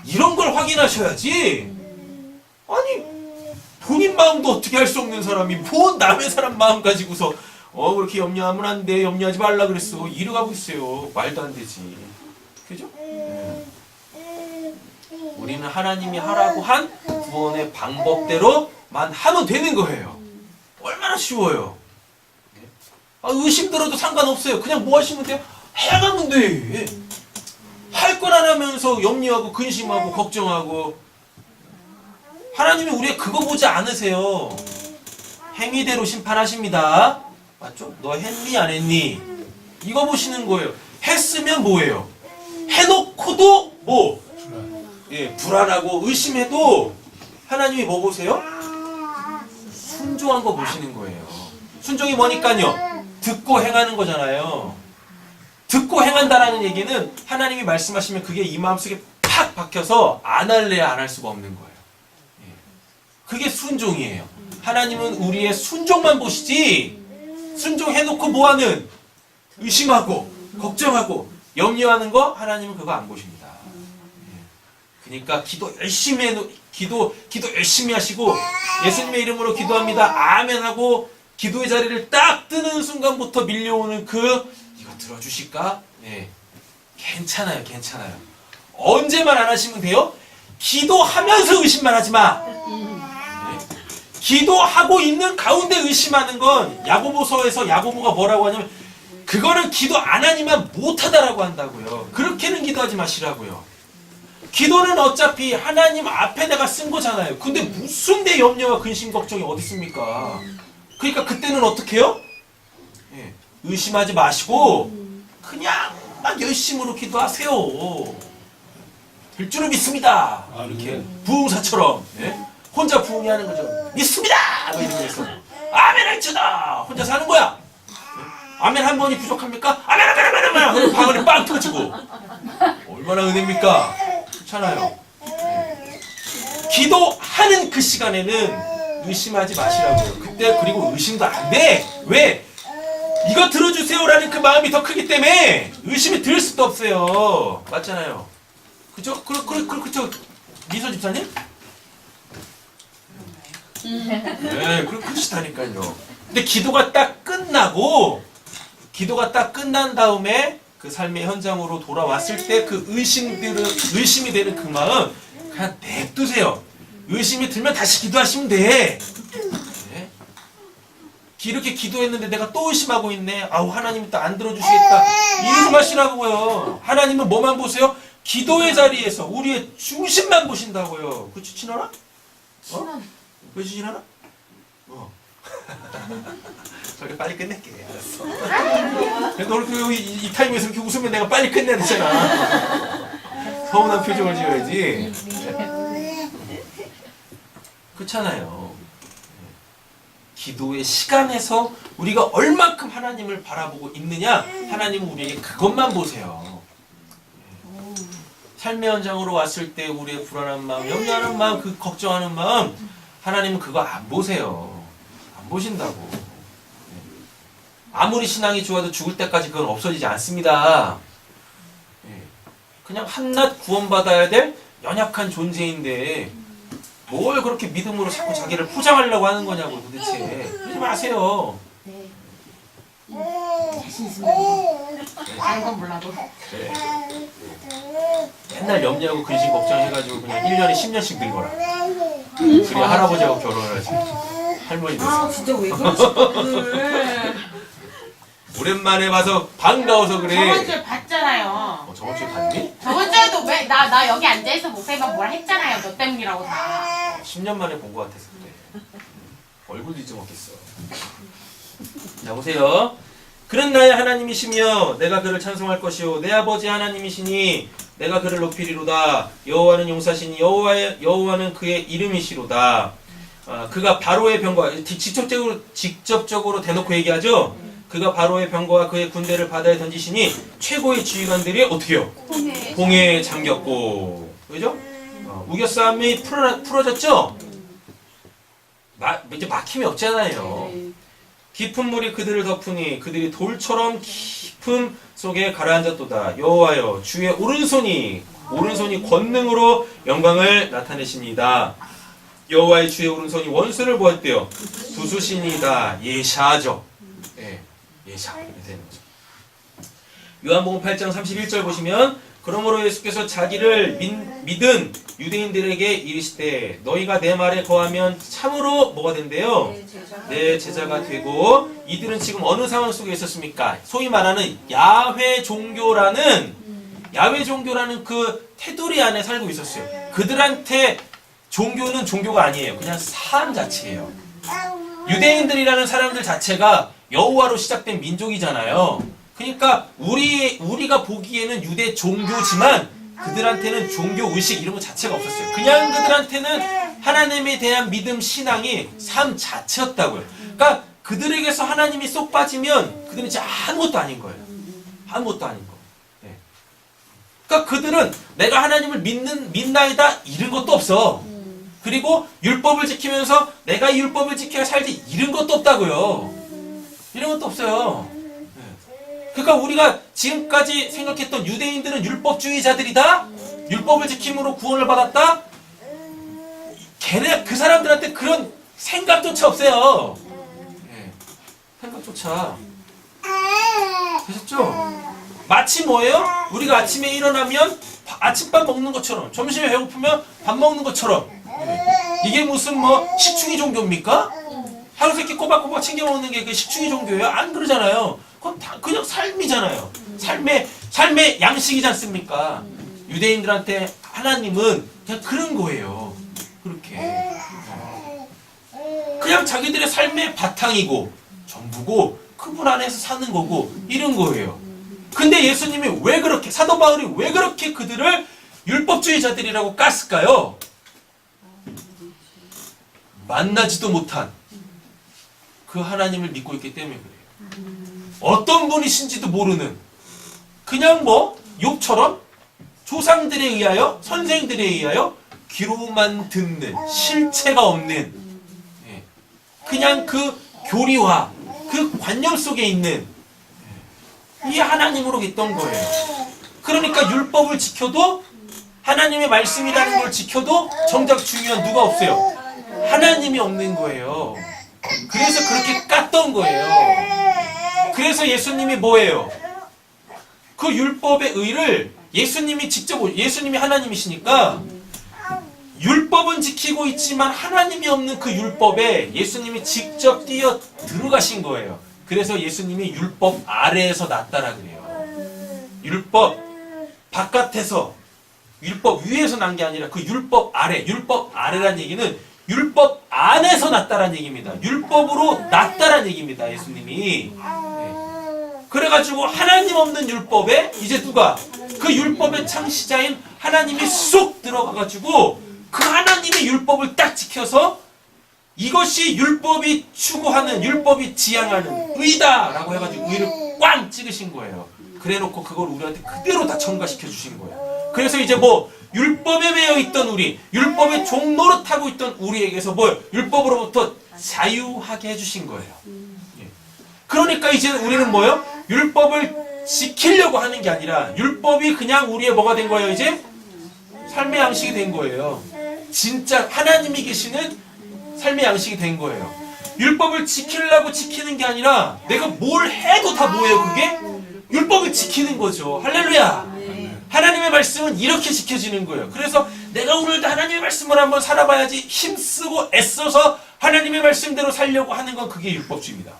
이런 걸 확인하셔야지. 아니 본인 마음도 어떻게 할 수 없는 사람이 뭔 남의 사람 마음 가지고서 그렇게 염려하면 안 돼. 염려하지 말라 그랬어. 이러고 있어요. 말도 안 되지. 그죠? 우리는 하나님이 하라고 한 구원의 방법대로만 하면 되는 거예요. 얼마나 쉬워요. 의심 들어도 상관없어요. 그냥 뭐 하시면 돼요? 해가면 돼. 할 건 안 하면서 염려하고 근심하고 걱정하고. 하나님이 우리의 그거 보지 않으세요. 행위대로 심판하십니다. 맞죠? 너 했니 안 했니? 이거 보시는 거예요. 했으면 뭐예요? 해놓고도 불안하고 의심해도 하나님이 뭐 보세요? 순종한 거 보시는 거예요. 순종이 뭐니까요? 듣고 행하는 거잖아요. 듣고 행한다라는 얘기는 하나님이 말씀하시면 그게 이 마음속에 팍 박혀서 안 할래야 안 할 수가 없는 거예요. 그게 순종이에요. 하나님은 우리의 순종만 보시지 순종해놓고 뭐하는? 의심하고 걱정하고 염려하는 거 하나님은 그거 안 보십니다. 그러니까 기도 열심히 하시고 예수님의 이름으로 기도합니다. 아멘 하고 기도의 자리를 딱 뜨는 순간부터 밀려오는 이거 들어주실까? 네, 괜찮아요. 언제만 안 하시면 돼요? 기도하면서 의심만 하지 마. 기도하고 있는 가운데 의심하는 건 야고보서에서 야고보가 뭐라고 하냐면 그거는 기도 안 하니만 못하다라고 한다고요. 그렇게는 기도하지 마시라고요. 기도는 어차피 하나님 앞에 내가 쓴 거잖아요. 근데 무슨 내 염려와 근심 걱정이 어디 있습니까? 그러니까 그때는 어떻게 해요? 의심하지 마시고 그냥 막 열심으로 기도하세요. 될 줄을 믿습니다. 이렇게 부흥사처럼 혼자 부흥하는 거죠. 믿습니다! 뭐 이러면서 아멘 할지다! 혼자서 하는 거야. 아멘 한 번이 부족합니까? 아멘! 방언이 빵 터지고 얼마나 은혜입니까? 그렇잖아요. 기도하는 그 시간에는 의심하지 마시라고요. 그때 그리고 의심도 안 돼. 왜? 이거 들어주세요라는 그 마음이 더 크기 때문에 의심이 들 수도 없어요. 맞잖아요. 그죠? 그렇죠. 미소 집사님? 네, 그렇시다니까요. 근데 기도가 딱 끝나고 기도가 딱 끝난 다음에 그 삶의 현장으로 돌아왔을 때 그 의심이 되는 그 마음 그냥 냅두세요. 의심이 들면 다시 기도하시면 돼. 네? 이렇게 기도했는데 내가 또 의심하고 있네. 아우 하나님이 또 안 들어주시겠다. 이러지 마시라고요. 하나님은 뭐만 보세요? 기도의 자리에서 우리의 중심만 보신다고요. 그치 친하나? 어? 그치 친하나? 저렇게 빨리 끝낼게. 알았어. 그래도 오늘 이 타임에서 이렇게 웃으면 내가 빨리 끝내야 되잖아. 서운한 표정을 지어야지. 그렇잖아요. 기도의 시간에서 우리가 얼만큼 하나님을 바라보고 있느냐, 하나님은 우리에게 그것만 보세요. 삶의 현장으로 왔을 때 우리의 불안한 마음, 염려하는 마음, 그 걱정하는 마음, 하나님은 그거 안 보세요. 안 보신다고. 아무리 신앙이 좋아도 죽을 때까지 그건 없어지지 않습니다. 그냥 한낱 구원받아야 될 연약한 존재인데 뭘 그렇게 믿음으로 자꾸 자기를 포장하려고 하는 거냐고 도대체. 그러지 마세요. 자신 있습니다. 다른 건 몰라도. 네. 맨날 염려하고 근심 걱정해가지고 그냥 1년에 10년씩 늙어라. 그래야 할아버지하고 결혼을 하지. 할머니 됐어. 아 진짜 왜 그러지? 오랜만에 봐서 반가워서 그래. 저번 주에 봤잖아요. 저번 주에 봤니? 저번 주에도 왜 나 여기 앉아있어 목사님만 뭐라 했잖아요. 너 때문이라고 다. 10년 만에 본 것 같아서 그래. 얼굴도 잊어먹겠어. 자 보세요. 그는 나의 하나님이시며 내가 그를 찬송할 것이요 내 아버지 하나님이시니 내가 그를 높이리로다. 여호와는 용사시니 여호와는 그의 이름이시로다. 그가 바로의 병과 직접적으로 대놓고 얘기하죠. 그가 바로의 병과 그의 군대를 바다에 던지시니 최고의 지휘관들이 어떻게요? 홍해에 잠겼고, 그죠? 우겨싸움이 풀어졌죠? 이제 막힘이 없잖아요. 깊은 물이 그들을 덮으니 그들이 돌처럼 깊음 속에 가라앉았도다. 여호와여 주의 오른손이 권능으로 영광을 나타내십니다. 여호와의 주의 오른손이 원수를 보았대요. 두수신이다. 예샤죠. 예샤. 요한복음 8장 31절 보시면 그러므로 예수께서 자기를 믿은 유대인들에게 이르시되 너희가 내 말에 거하면 참으로 뭐가 된대요? 내 제자가 되고 이들은 지금 어느 상황 속에 있었습니까? 소위 말하는 야훼 종교라는 그 테두리 안에 살고 있었어요. 그들한테 종교는 종교가 아니에요. 그냥 삶 자체예요. 유대인들이라는 사람들 자체가 여호와로 시작된 민족이잖아요. 그러니까 우리가 보기에는 유대 종교지만 그들한테는 종교 의식 이런 거 자체가 없었어요. 그냥 그들한테는 하나님에 대한 믿음 신앙이 삶 자체였다고요. 그러니까 그들에게서 하나님이 쏙 빠지면 그들은 진짜 아무것도 아닌 거예요. 아무것도 아닌 거. 네. 그러니까 그들은 내가 하나님을 믿나이다 이런 것도 없어. 그리고 율법을 지키면서 내가 이 율법을 지켜야 살지 이런 것도 없다고요. 이런 것도 없어요. 그러니까 우리가 지금까지 생각했던 유대인들은 율법주의자들이다? 율법을 지킴으로 구원을 받았다? 그 사람들한테 그런 생각조차 없어요. 생각조차. 되셨죠? 마치 뭐예요? 우리가 아침에 일어나면 아침밥 먹는 것처럼, 점심에 배고프면 밥 먹는 것처럼. 이게 무슨 식충이 종교입니까? 하루 세끼 꼬박꼬박 챙겨 먹는 게 그 식충이 종교예요? 안 그러잖아요. 그건 다 그냥 삶이잖아요. 삶의 양식이지 않습니까? 유대인들한테 하나님은 그냥 그런 거예요. 그렇게. 그냥 자기들의 삶의 바탕이고 전부고 그분 안에서 사는 거고 이런 거예요. 근데 예수님이 왜 그렇게 사도 바울이 왜 그렇게 그들을 율법주의자들이라고 깠을까요? 만나지도 못한 그 하나님을 믿고 있기 때문에 그래요. 어떤 분이신지도 모르는 그냥 욥처럼 조상들에 의하여 선생들에 의하여 귀로만 듣는 실체가 없는 그냥 그 교리와 그 관념 속에 있는 이 하나님으로 있던 거예요. 그러니까 율법을 지켜도 하나님의 말씀이라는 걸 지켜도 정작 중요한 누가 없어요. 하나님이 없는 거예요. 그래서 그렇게 깠던 거예요. 그래서 예수님이 뭐예요? 그 율법의 의를 예수님이 직접, 예수님이 하나님이시니까 율법은 지키고 있지만 하나님이 없는 그 율법에 예수님이 직접 뛰어 들어가신 거예요. 그래서 예수님이 율법 아래에서 났다라 그래요. 율법 바깥에서, 율법 위에서 난 게 아니라 그 율법 아래, 율법 아래란 얘기는 율법 안에서 났다란 얘기입니다. 율법으로 났다란 얘기입니다. 예수님이. 그래가지고 하나님 없는 율법에 이제 누가? 그 율법의 창시자인 하나님이 쏙 들어가가지고 그 하나님의 율법을 딱 지켜서 이것이 율법이 추구하는, 율법이 지향하는 의다라고 해가지고 의를 꽝 찍으신 거예요. 그래놓고 그걸 우리한테 그대로 다 첨가시켜 주신 거예요. 그래서 이제 뭐 율법에 매여 있던 우리, 율법의 종 노릇하고 있던 우리에게서 뭘 율법으로부터 자유하게 해주신 거예요. 그러니까 이제 우리는 뭐예요? 율법을 지키려고 하는 게 아니라 율법이 그냥 우리의 뭐가 된 거예요? 이제 삶의 양식이 된 거예요. 진짜 하나님이 계시는 삶의 양식이 된 거예요. 율법을 지키려고 지키는 게 아니라 내가 뭘 해도 다 뭐예요? 그게 율법을 지키는 거죠. 할렐루야. 하나님의 말씀은 이렇게 지켜지는 거예요. 그래서 내가 오늘도 하나님의 말씀을 한번 살아봐야지 힘쓰고 애써서 하나님의 말씀대로 살려고 하는 건 그게 율법주의입니다.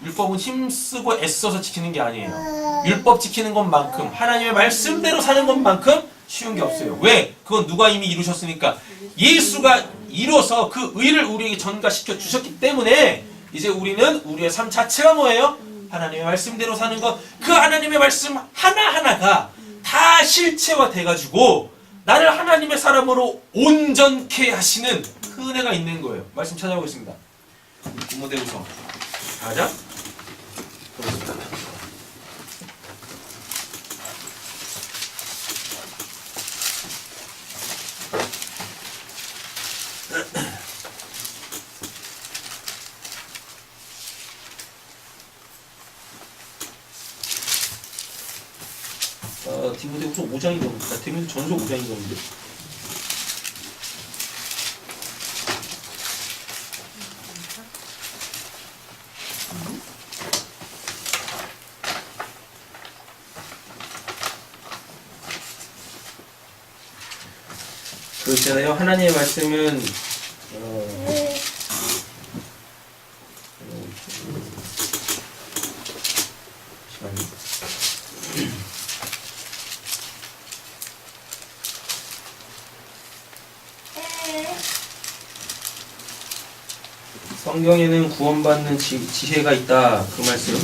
율법은 힘쓰고 애써서 지키는 게 아니에요. 율법 지키는 것만큼, 하나님의 말씀대로 사는 것만큼 쉬운 게 없어요. 왜? 그건 누가 이미 이루셨으니까. 예수가 이뤄서 그 의를 우리에게 전가시켜 주셨기 때문에 이제 우리는 우리의 삶 자체가 뭐예요? 하나님의 말씀대로 사는 것. 그 하나님의 말씀 하나하나가 다 실체화 돼가지고 나를 하나님의 사람으로 온전케 하시는 그 은혜가 있는 거예요. 말씀 찾아보겠습니다. 디모데후서 4장. 디모데후서 5장이 됩니다. 디모데 전서 5장이 되는데. 그렇잖아요. 하나님의 말씀은 성경에는 구원받는 지혜가 있다. 그 말씀.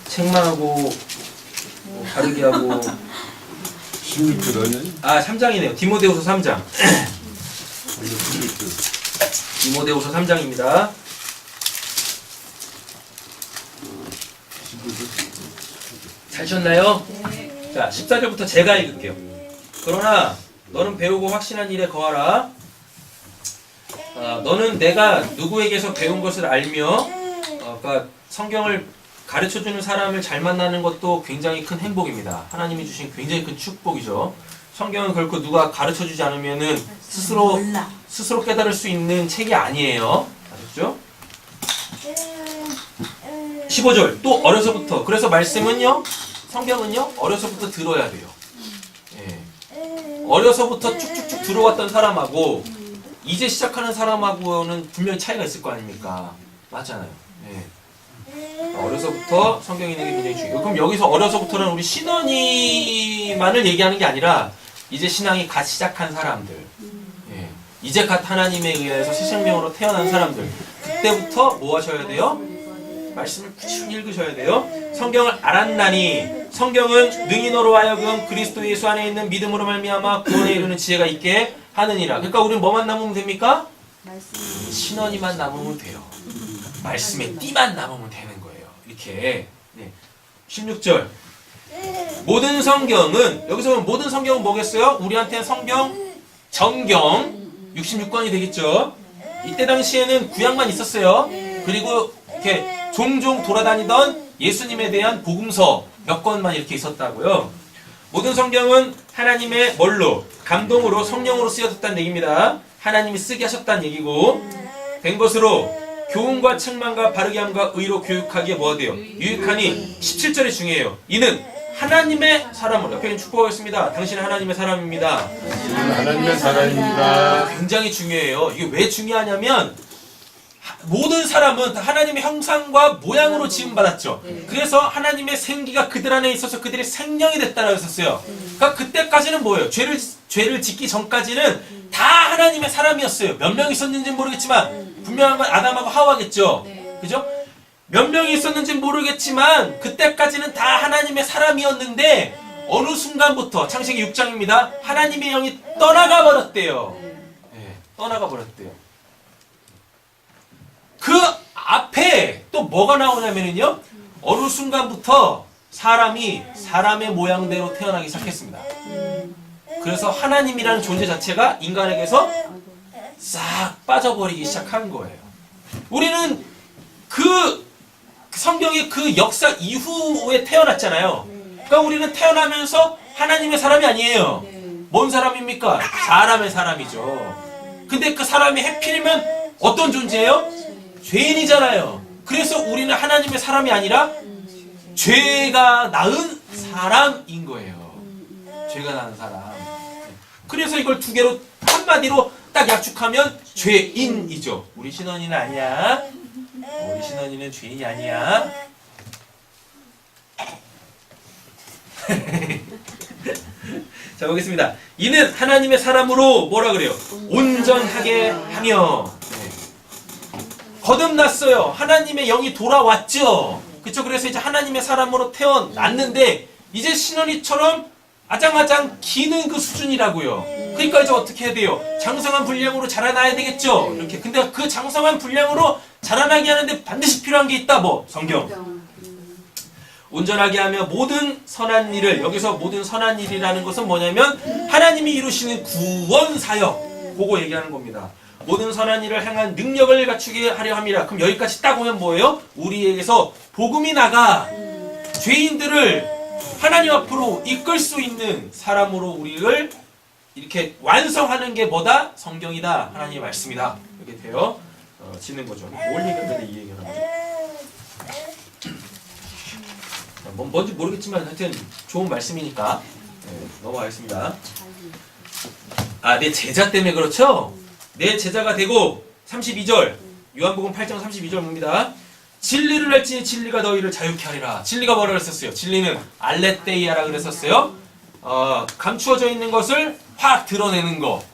책만 하고 다르게 하고 16절은 3장이네요. 디모데후서 3장. 디모데후서 3장입니다. 찾으셨나요? 자, 14절부터 제가 읽을게요. 그러나 너는 배우고 확신한 일에 거하라. 너는 내가 누구에게서 배운 것을 알며 그러니까 성경을 가르쳐주는 사람을 잘 만나는 것도 굉장히 큰 행복입니다. 하나님이 주신 굉장히 큰 축복이죠. 성경은 결코 누가 가르쳐주지 않으면은 스스로 깨달을 수 있는 책이 아니에요. 아셨죠? 15절 또 어려서부터. 그래서 말씀은요, 성경은요 어려서부터 들어야 돼요. 어려서부터 쭉쭉쭉 들어왔던 사람하고 이제 시작하는 사람하고는 분명히 차이가 있을 거 아닙니까? 맞잖아요. 어려서부터 성경 있는 게 굉장히 중요해요. 그럼 여기서 어려서부터는 우리 신원이만을 얘기하는 게 아니라 이제 신앙이 갓 시작한 사람들, 이제 갓 하나님에 의해서 새 생명으로 태어난 사람들, 그때부터 뭐 하셔야 돼요? 말씀을 꾸준히 읽으셔야 돼요. 성경을 알았나니 성경은 능히 너로 하여금 그리스도 예수 안에 있는 믿음으로 말미암아 구원에 이르는 지혜가 있게 하느니라. 그러니까 우리는 뭐만 남으면 됩니까? 신원이만 남으면 돼요. 말씀의 띠만 남으면 되는 거예요. 이렇게. 16절 모든 성경은, 여기서 보면 모든 성경은 뭐겠어요? 우리한테는 성경 정경 66권이 되겠죠. 이때 당시에는 구약만 있었어요. 그리고 이렇게 종종 돌아다니던 예수님에 대한 복음서 몇 권만 이렇게 있었다고요. 모든 성경은 하나님의 뭘로? 감동으로, 성령으로 쓰여졌다는 얘기입니다. 하나님이 쓰게 하셨다는 얘기고, 된 것으로 교훈과 책망과 바르게 함과 의로 교육하기에 뭐가 돼요? 유익하니 17절이 중요해요. 이는 하나님의 사람으로 옆에 축복하겠습니다. 당신은 하나님의 사람입니다. 하나님의 사랑입니다. 굉장히 중요해요. 이게 왜 중요하냐면 모든 사람은 다 하나님의 형상과 모양으로 지음받았죠. 그래서 하나님의 생기가 그들 안에 있어서 그들이 생명이 됐다라고 했었어요. 그러니까 그때까지는 뭐예요? 죄를 짓기 전까지는 다 하나님의 사람이었어요. 몇 명 있었는지는 모르겠지만 분명한 건 아담하고 하와겠죠. 그죠? 몇 명이 있었는지는 모르겠지만 그때까지는 다 하나님의 사람이었는데 어느 순간부터 창세기 6장입니다. 하나님의 영이 떠나가 버렸대요. 네, 떠나가 버렸대요. 그 앞에 또 뭐가 나오냐면요. 어느 순간부터 사람이 사람의 모양대로 태어나기 시작했습니다. 그래서 하나님이라는 존재 자체가 인간에게서 싹 빠져버리기 시작한 거예요. 우리는 그 성경의 그 역사 이후에 태어났잖아요. 그러니까 우리는 태어나면서 하나님의 사람이 아니에요. 뭔 사람입니까? 사람의 사람이죠. 근데 그 사람이 해필이면 어떤 존재예요? 죄인이잖아요. 그래서 우리는 하나님의 사람이 아니라 죄가 낳은 사람인 거예요. 죄가 낳은 사람. 그래서 이걸 두 개로 한마디로 딱 약축하면 죄인이죠. 우리 신원이는 아니야. 우리 신원이는 죄인이 아니야. 자, 보겠습니다. 이는 하나님의 사람으로 뭐라 그래요? 온전하게 하며. 거듭났어요. 하나님의 영이 돌아왔죠. 그쵸? 그래서 이제 하나님의 사람으로 태어났는데 이제 신원이처럼 아장아장 기는 그 수준이라고요. 그러니까 이제 어떻게 해야 돼요? 장성한 분량으로 자라나야 되겠죠. 이렇게. 근데 그 장성한 분량으로 자라나게 하는데 반드시 필요한 게 있다. 뭐? 성경. 온전하게 하며 모든 선한 일을, 여기서 모든 선한 일이라는 것은 뭐냐면 하나님이 이루시는 구원 사역, 그거 얘기하는 겁니다. 모든 선한 일을 행한 능력을 갖추게 하려 함이라. 그럼 여기까지 딱 오면 뭐예요? 우리에게서 복음이 나가 죄인들을 하나님 앞으로 이끌 수 있는 사람으로 우리를 이렇게 완성하는 게 뭐다? 성경이다. 하나님의 말씀이다. 이렇게 되어 지는 거죠. 뭘 얘기하는데 이 얘기를 하는 거죠? 뭔지 모르겠지만 하여튼 좋은 말씀이니까 넘어가겠습니다. 아, 내 제자 때문에 그렇죠? 내 제자가 되고 32절 요한복음 8장 32절 봅니다. 진리를 알지니 진리가 너희를 자유케 하리라. 진리가 뭐라 그랬었어요? 진리는 알레테이아라 그랬었어요. 감추어져 있는 것을 확 드러내는 거.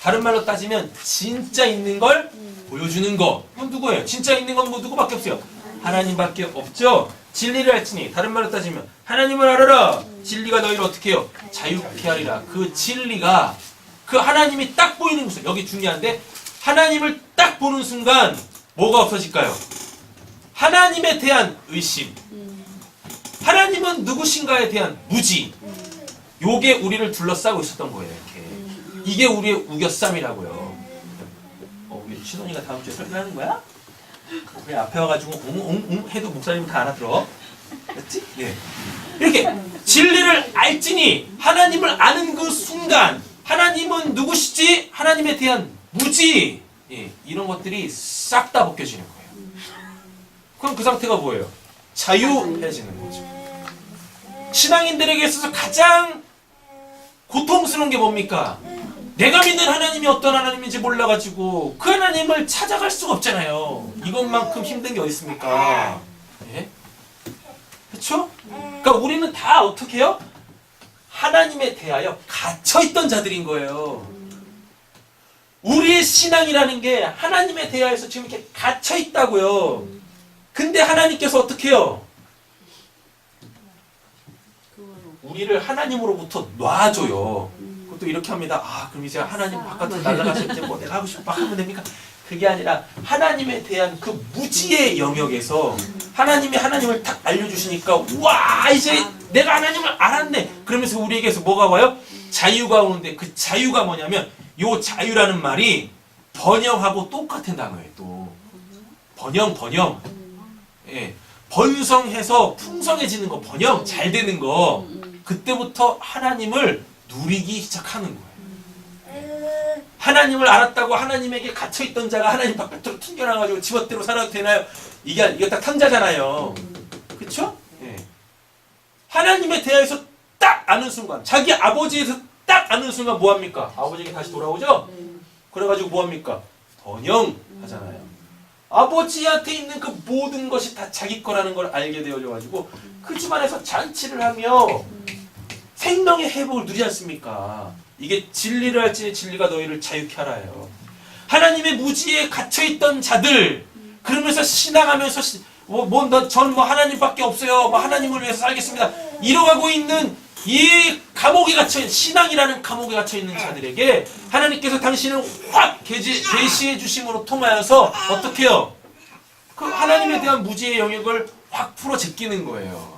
다른 말로 따지면 진짜 있는 걸 보여주는 거. 그건 누구예요? 진짜 있는 건 뭐 누구밖에 없어요? 하나님밖에 없죠. 진리를 알지니 다른 말로 따지면 하나님을 알아라. 진리가 너희를 어떻게 해요? 자유케 하리라. 그 진리가 그 하나님이 딱 보이는 곳에, 여기 중요한데 하나님을 딱 보는 순간 뭐가 없어질까요? 하나님에 대한 의심, 하나님은 누구신가에 대한 무지, 요게 우리를 둘러싸고 있었던 거예요. 이렇게. 이게 우리의 우겨쌈이라고요. 우리 신혼이가 다음 주에 설교하는 거야? 왜 앞에 와가지고 웅웅웅 해도 목사님 다 알아들어? 그렇지? 예. 이렇게 진리를 알지니 하나님을 아는 그 순간 하나님은 누구시지? 하나님에 대한 무지, 예, 이런 것들이 싹 다 벗겨지는 거예요. 그럼 그 상태가 뭐예요? 자유해지는 거죠. 신앙인들에게 있어서 가장 고통스러운 게 뭡니까? 내가 믿는 하나님이 어떤 하나님인지 몰라가지고 그 하나님을 찾아갈 수가 없잖아요. 이것만큼 힘든 게 어디 있습니까? 예? 그렇죠? 그러니까 우리는 다 어떻게 해요? 하나님에 대하여 갇혀있던 자들인 거예요. 우리의 신앙이라는 게 하나님에 대하여서 지금 이렇게 갇혀있다고요. 근데 하나님께서 어떻게 해요? 우리를 하나님으로부터 놔줘요. 그것도 이렇게 합니다. 아, 그럼 이제 하나님 바깥으로 날아가실 때 뭐 내가 하고 싶은 거 하면 됩니까? 그게 아니라 하나님에 대한 그 무지의 영역에서 하나님이 하나님을 딱 알려주시니까 와, 이제 내가 하나님을 알았네. 그러면서 우리에게서 뭐가 와요? 자유가 오는데 그 자유가 뭐냐면 요 자유라는 말이 번영하고 똑같은 단어예요. 또 번영. 예, 번성해서 풍성해지는 거, 번영 잘 되는 거. 그때부터 하나님을 누리기 시작하는 거예요. 하나님을 알았다고 하나님에게 갇혀있던 자가 하나님 바깥으로 튕겨나가지고 지멋대로 살아도 되나요? 이게 딱 탕자잖아요. 그쵸? 예. 하나님에 대해서 딱 아는 순간, 자기 아버지에서 딱 아는 순간 뭐합니까? 아버지에게 다시 돌아오죠? 그래가지고 뭐합니까? 번영하잖아요. 아버지한테 있는 그 모든 것이 다 자기 거라는 걸 알게 되어져가지고 그 집안에서 잔치를 하며 생명의 회복을 누리지 않습니까? 이게 진리를 할지 진리가 너희를 자유케 하라요. 하나님의 무지에 갇혀있던 자들, 그러면서 신앙하면서 저는 하나님밖에 없어요. 하나님을 위해서 살겠습니다. 이러가고 있는 이 감옥에 갇혀있는, 신앙이라는 감옥에 갇혀있는 자들에게 하나님께서 당신을 확 계시해 주심으로 통하여서 어떻게 해요? 그 하나님에 대한 무지의 영역을 확 풀어 제끼는 거예요.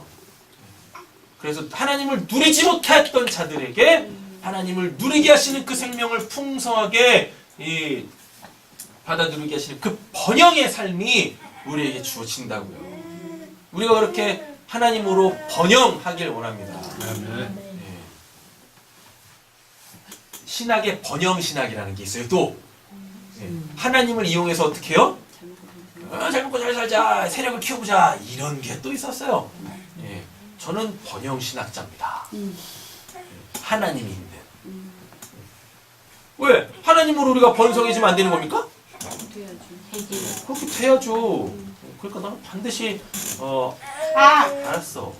그래서 하나님을 누리지 못했던 자들에게 하나님을 누리게 하시는 그 생명을 풍성하게 받아들이게 하시는 그 번영의 삶이 우리에게 주어진다고요. 우리가 그렇게 하나님으로 번영하길 원합니다. 네. 신학의 번영신학이라는 게 있어요. 또 하나님을 이용해서 어떻게 해요? 잘 먹고 잘 살자, 세력을 키워보자, 이런 게 또 있었어요. 저는 번영신학자입니다. 하나님이 있는. 왜? 하나님으로 우리가 번성해지면 안 되는 겁니까? 그렇게 돼야죠. 그러니까 나는 반드시 알았어.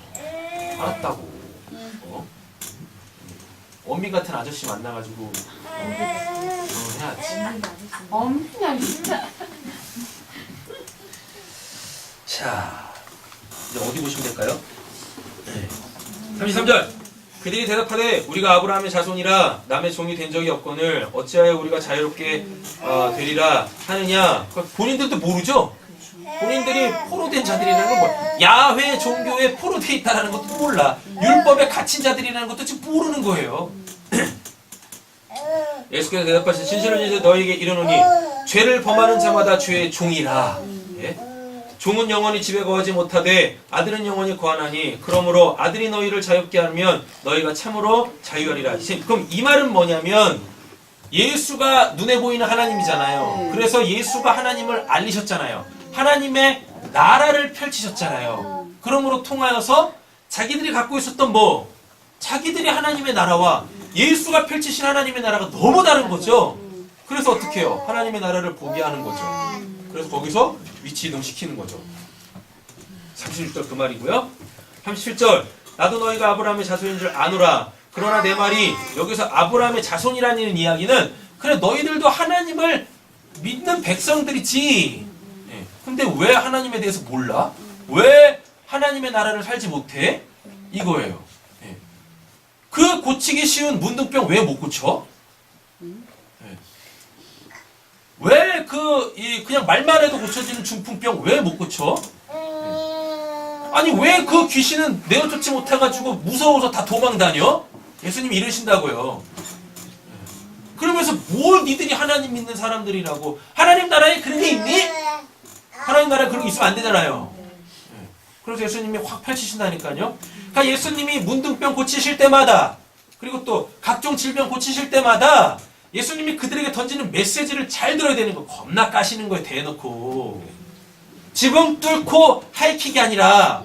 알았다고. 엄미 같은 아저씨 만나가지고 해야지. 엄청 진짜. 자, 이제 어디 보시면 될까요? 33절. 그들이 대답하되 우리가 아브라함의 자손이라 남의 종이 된 적이 없거늘 어찌하여 우리가 자유롭게 되리라 하느냐. 본인들도 모르죠? 본인들이 포로된 자들이라는 건 뭐야? 야훼 종교에 포로되어 있다는 것도 몰라. 율법에 갇힌 자들이라는 것도 지금 모르는 거예요. 예수께서 대답하시되 진실로 진실로 너희에게 이르노니 죄를 범하는 자마다 죄의 종이라. 예? 종은 영원히 집에 거하지 못하되 아들은 영원히 거하나니 그러므로 아들이 너희를 자유롭게 하면 너희가 참으로 자유하리라. 그럼 이 말은 뭐냐면 예수가 눈에 보이는 하나님이잖아요. 그래서 예수가 하나님을 알리셨잖아요. 하나님의 나라를 펼치셨잖아요. 그러므로 통하여서 자기들이 갖고 있었던 자기들이 하나님의 나라와 예수가 펼치신 하나님의 나라가 너무 다른 거죠. 그래서 어떻게 해요? 하나님의 나라를 보게 하는 거죠. 그래서 거기서 위치 이동시키는 거죠. 36절 그 말이고요. 37절 나도 너희가 아브라함의 자손인 줄 아노라. 그러나 내 말이 여기서 아브라함의 자손이라는 이야기는 그래 너희들도 하나님을 믿는 백성들이지. 근데 왜 하나님에 대해서 몰라? 왜 하나님의 나라를 살지 못해? 이거예요. 그 고치기 쉬운 문둥병 왜 못 고쳐? 왜 그냥 말만 해도 고쳐지는 중풍병 왜 못 고쳐? 아니 왜 그 귀신은 내어쫓지 못해가지고 무서워서 다 도망다녀? 예수님이 이러신다고요. 그러면서 뭘 니들이 하나님 믿는 사람들이라고. 하나님 나라에 그런 게 있니? 하나님 나라에 그런 게 있으면 안 되잖아요. 그래서 예수님이 확 펼치신다니까요. 그러니까 예수님이 문둥병 고치실 때마다 그리고 또 각종 질병 고치실 때마다 예수님이 그들에게 던지는 메시지를 잘 들어야 되는 거. 겁나 까시는 거예요. 대놓고. 지붕 뚫고 하이킥이 아니라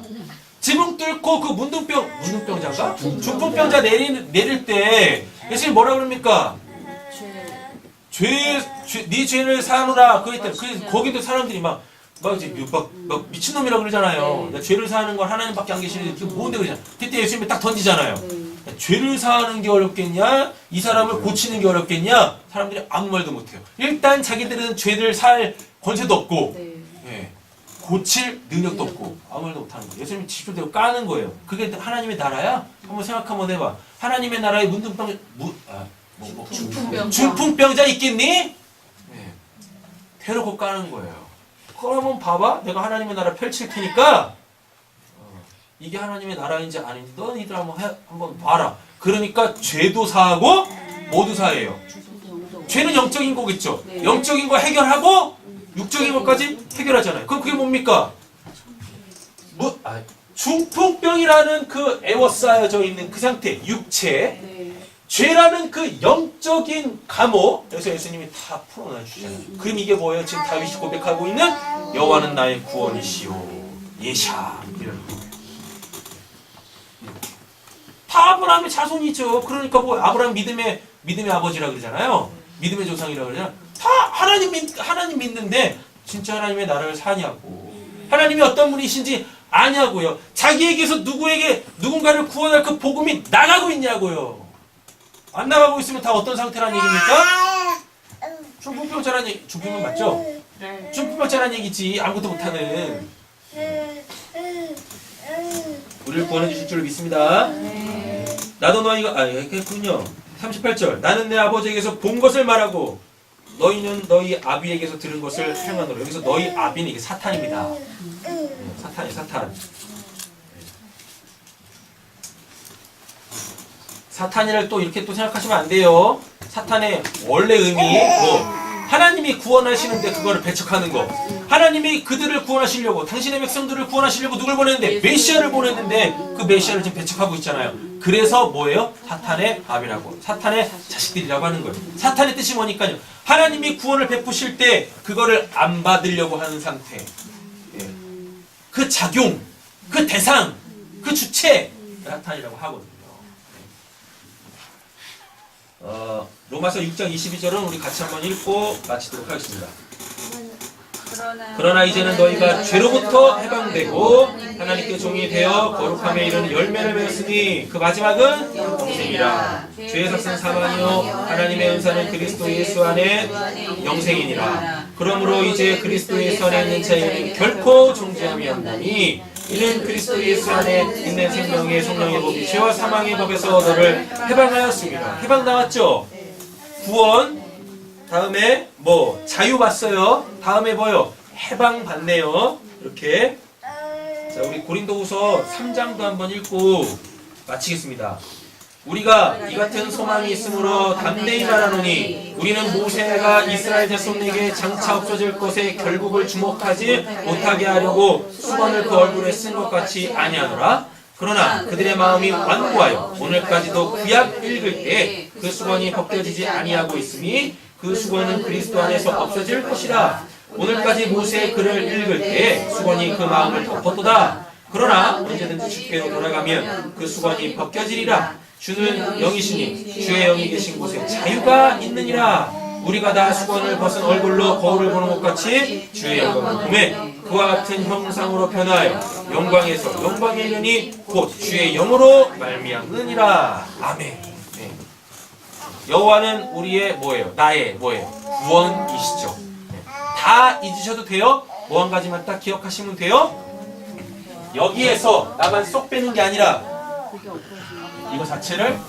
지붕 뚫고 그 문둥병자가? 중풍병자 내릴 때 예수님 뭐라 그럽니까? 네 죄를 사하노라. 거기도 사람들이 막 미친놈이라 그러잖아요. 죄를 사하는 건 하나님밖에 안 계시는데 그게 뭔데 그러잖아요. 그때 예수님이 딱 던지잖아요. 죄를 사하는 게 어렵겠냐? 이 사람을 고치는 게 어렵겠냐? 사람들이 아무 말도 못해요. 일단 자기들은 죄를 살 권세도 없고 고칠 능력도 없고 아무 말도 못하는 거예요. 예수님이 직접대로 까는 거예요. 그게 하나님의 나라야? 한번 생각 한번 해봐. 하나님의 나라에 중풍병자 있겠니? 대놓고 까는 거예요. 그러면 봐봐. 내가 하나님의 나라 펼칠 테니까 이게 하나님의 나라인지 아닌지 너희들 한번 봐라. 그러니까 죄도 사하고 뭐도 사해요. 죄는 영적인 거겠죠. 영적인 거 해결하고 육적인 것까지 해결하잖아요. 그럼 그게 뭡니까? 중풍병이라는 그 애워싸여져 있는 그 상태, 육체. 죄라는 그 영적인 감옥, 그래서 예수님이 다 풀어놔 주잖아요. 그럼 이게 뭐예요? 지금 다윗이 고백하고 있는 여호와는 나의 구원이시오. 예샤. 이런 거. 다 아브라함의 자손이죠. 그러니까 뭐 아브라함 믿음의 아버지라 그러잖아요. 믿음의 조상이라 그러잖아요. 다 하나님 믿는데 진짜 하나님의 나라를 사냐고. 하나님이 어떤 분이신지 아냐고요. 자기에게서 누군가를 구원할 그 복음이 나가고 있냐고요. 안 나가고 있으면 다 어떤 상태라는 얘기입니까? 중풍병자라는 얘기, 중풍병 맞죠? 네. 중풍병자라는 얘기지. 아무것도 못하는. 우리를 구원해 주실 줄 믿습니다. 나도 너희가 그렇군요. 38절 나는 내 아버지에게서 본 것을 말하고 너희는 너희 아비에게서 들은 것을 행하노라. 여기서 너희 아비는 이게 사탄입니다. 사탄. 사탄이를 또 이렇게 또 생각하시면 안 돼요. 사탄의 원래 의미 하나님이 구원하시는데 그거를 배척하는 거. 하나님이 그들을 구원하시려고 당신의 백성들을 구원하시려고 누굴 보냈는데 메시아를 보냈는데 그 메시아를 지금 배척하고 있잖아요. 그래서 뭐예요? 사탄의 아비라고. 사탄의 자식들이라고 하는 거예요. 사탄의 뜻이 뭐니까요. 하나님이 구원을 베푸실 때 그거를 안 받으려고 하는 상태. 예. 그 작용, 그 대상, 그 주체 사탄이라고 하거든요. 로마서 6장 22절은 우리 같이 한번 읽고 마치도록 하겠습니다. 그러나 이제는 너희가 죄로부터 해방되고 하나님께 종이 되어 거룩함에 이르는 열매를 맺었으니 그 마지막은 영생이라. 죄에서 쓴 사망이요 하나님의 은사는 그리스도 예수 안에 영생이니라. 그러므로 이제 그리스도 예수 안에 있는 자에게는 결코 존재함이 없나니 이는 그리스도 예수 안에 있는 생명의 성령의 법이 죄와 사망의 법에서 너를 해방하였습니다. 해방 나왔죠? 구원, 다음에 뭐 자유 받어요. 다음에 뭐요? 해방 받네요. 이렇게. 자, 우리 고린도후서 3장도 한번 읽고 마치겠습니다. 우리가 이 같은 소망이 있으므로 담대히 말하노니 우리는 모세가 이스라엘 자손에게 장차 없어질 것에 결국을 주목하지 못하게 하려고 수건을 그 얼굴에 쓴 것 같이 아니하노라. 그러나 그들의 마음이 완고하여 오늘까지도 구약 읽을 때 그 수건이 벗겨지지 아니하고 있으니 그 수건은 그리스도 안에서 없어질 것이라. 오늘까지 모세의 글을 읽을 때 수건이 그 마음을 덮었도다. 그러나 언제든지 주께로 돌아가면 그 수건이 벗겨지리라. 주는 영이시니 주의 영이 계신 곳에 자유가 있느니라. 우리가 다 수건을 벗은 얼굴로 거울을 보는 것 같이 주의 영광을 보매 그와 같은 형상으로 변화하여 영광에서 영광에 이르니 곧 주의 영으로 말미암느니라. 아멘. 네. 여호와는 우리의 뭐예요? 나의 뭐예요? 구원이시죠. 네. 다 잊으셔도 돼요. 뭐 한 가지만 딱 기억하시면 돼요. 여기에서 나만 쏙 빼는 게 아니라 이거 자체를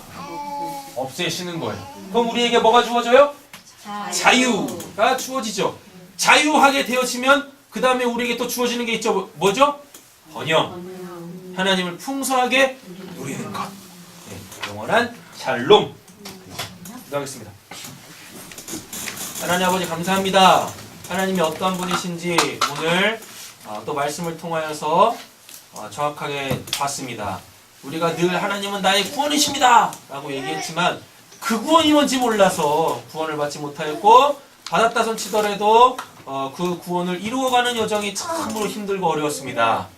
없애시는 거예요. 그럼 우리에게 뭐가 주어져요? 자유가 주어지죠. 자유하게 되어지면 그 다음에 우리에게 또 주어지는 게 있죠. 뭐죠? 번영. 하나님을 풍성하게 누리는 것. 네, 영원한 샬롬. 기도하겠습니다. 하나님 아버지 감사합니다. 하나님이 어떠한 분이신지 오늘 또 말씀을 통하여서 정확하게 봤습니다. 우리가 늘 하나님은 나의 구원이십니다 라고 얘기했지만 그 구원이 뭔지 몰라서 구원을 받지 못하였고 받았다 손 치더라도 그 구원을 이루어가는 여정이 참으로 힘들고 어려웠습니다.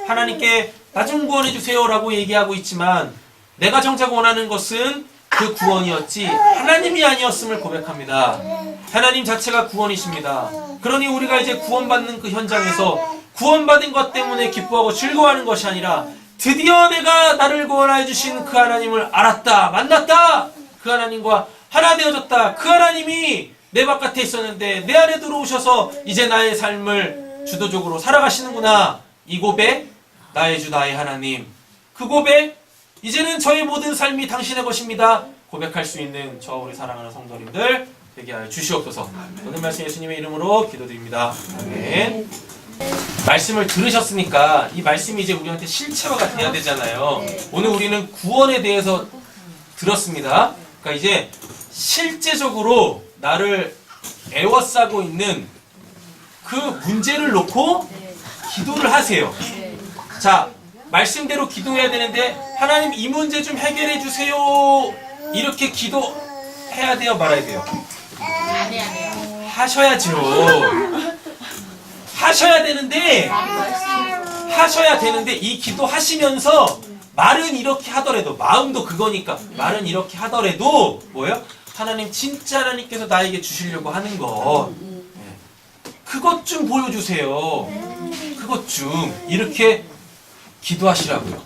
하나님께 나 좀 구원해 주세요 라고 얘기하고 있지만 내가 정작 원하는 것은 그 구원이었지 하나님이 아니었음을 고백합니다. 하나님 자체가 구원이십니다. 그러니 우리가 이제 구원받는 그 현장에서 구원받은 것 때문에 기뻐하고 즐거워하는 것이 아니라 드디어 내가 나를 구원하여 주신 그 하나님을 알았다, 만났다, 그 하나님과 하나 되어졌다, 그 하나님이 내 바깥에 있었는데 내 안에 들어오셔서 이제 나의 삶을 주도적으로 살아가시는구나. 이 고백, 나의 주 나의 하나님, 그 고백, 이제는 저의 모든 삶이 당신의 것입니다 고백할 수 있는 저 우리 사랑하는 성도님들 되게 하여 주시옵소서. 모든 말씀 예수님의 이름으로 기도드립니다. 아멘. 말씀을 들으셨으니까 이 말씀이 이제 우리한테 실체화가 돼야 되잖아요. 오늘 우리는 구원에 대해서 들었습니다. 그러니까 이제 실제적으로 나를 애워싸고 있는 그 문제를 놓고 기도를 하세요. 자, 말씀대로 기도해야 되는데 하나님 이 문제 좀 해결해 주세요 이렇게 기도해야 돼요, 말아야 돼요? 안 해야 돼요. 하셔야죠. 하셔야 되는데 이 기도 하시면서 말은 이렇게 하더라도 마음도 그거니까 말은 이렇게 하더라도 뭐예요? 하나님 진짜 하나님께서 나에게 주시려고 하는 것 그것 좀 보여주세요. 그것 좀 이렇게 기도하시라고요.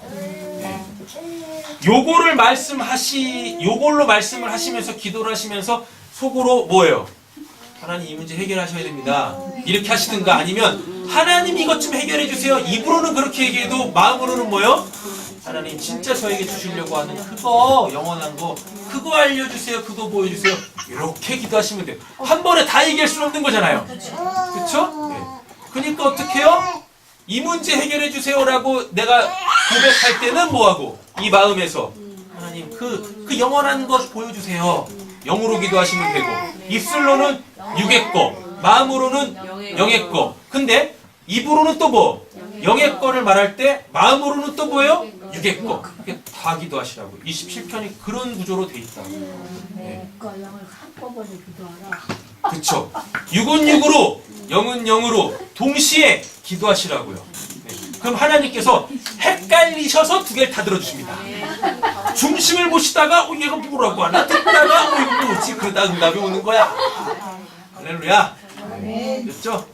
요걸로 말씀을 하시면서 기도를 하시면서 속으로 뭐예요? 하나님 이 문제 해결하셔야 됩니다. 이렇게 하시든가 아니면 하나님 이것 좀 해결해 주세요. 입으로는 그렇게 얘기해도 마음으로는 뭐예요? 하나님 진짜 저에게 주시려고 하는 그거 영원한 거 그거 알려주세요. 그거 보여주세요. 이렇게 기도하시면 돼요. 한 번에 다 얘기할 수는 없는 거잖아요. 그렇죠? 네. 그러니까 어떻게 해요? 이 문제 해결해 주세요라고 내가 고백할 때는 뭐하고 이 마음에서 하나님 그 영원한 것 보여주세요. 영으로 기도하시면 되고 입술로는 육의 거 마음으로는 영의 거 근데 입으로는 또 뭐? 영의 거를 말할 때 마음으로는 또 뭐예요? 육의 거 그게 다 기도하시라고 27편이 그런 구조로 돼 있다. 네. 영을 한꺼번에 기도하라. 그쵸? 육은 육으로 영은 영으로 동시에 기도하시라고요. 네. 그럼 하나님께서 헷갈리셔서 두 개를 다 들어주십니다. 중심을 보시다가 얘가 뭐라고 하나 듣다가 이거 뭐지? 그러다 응답이 오는 거야. 할렐루야. 됐죠?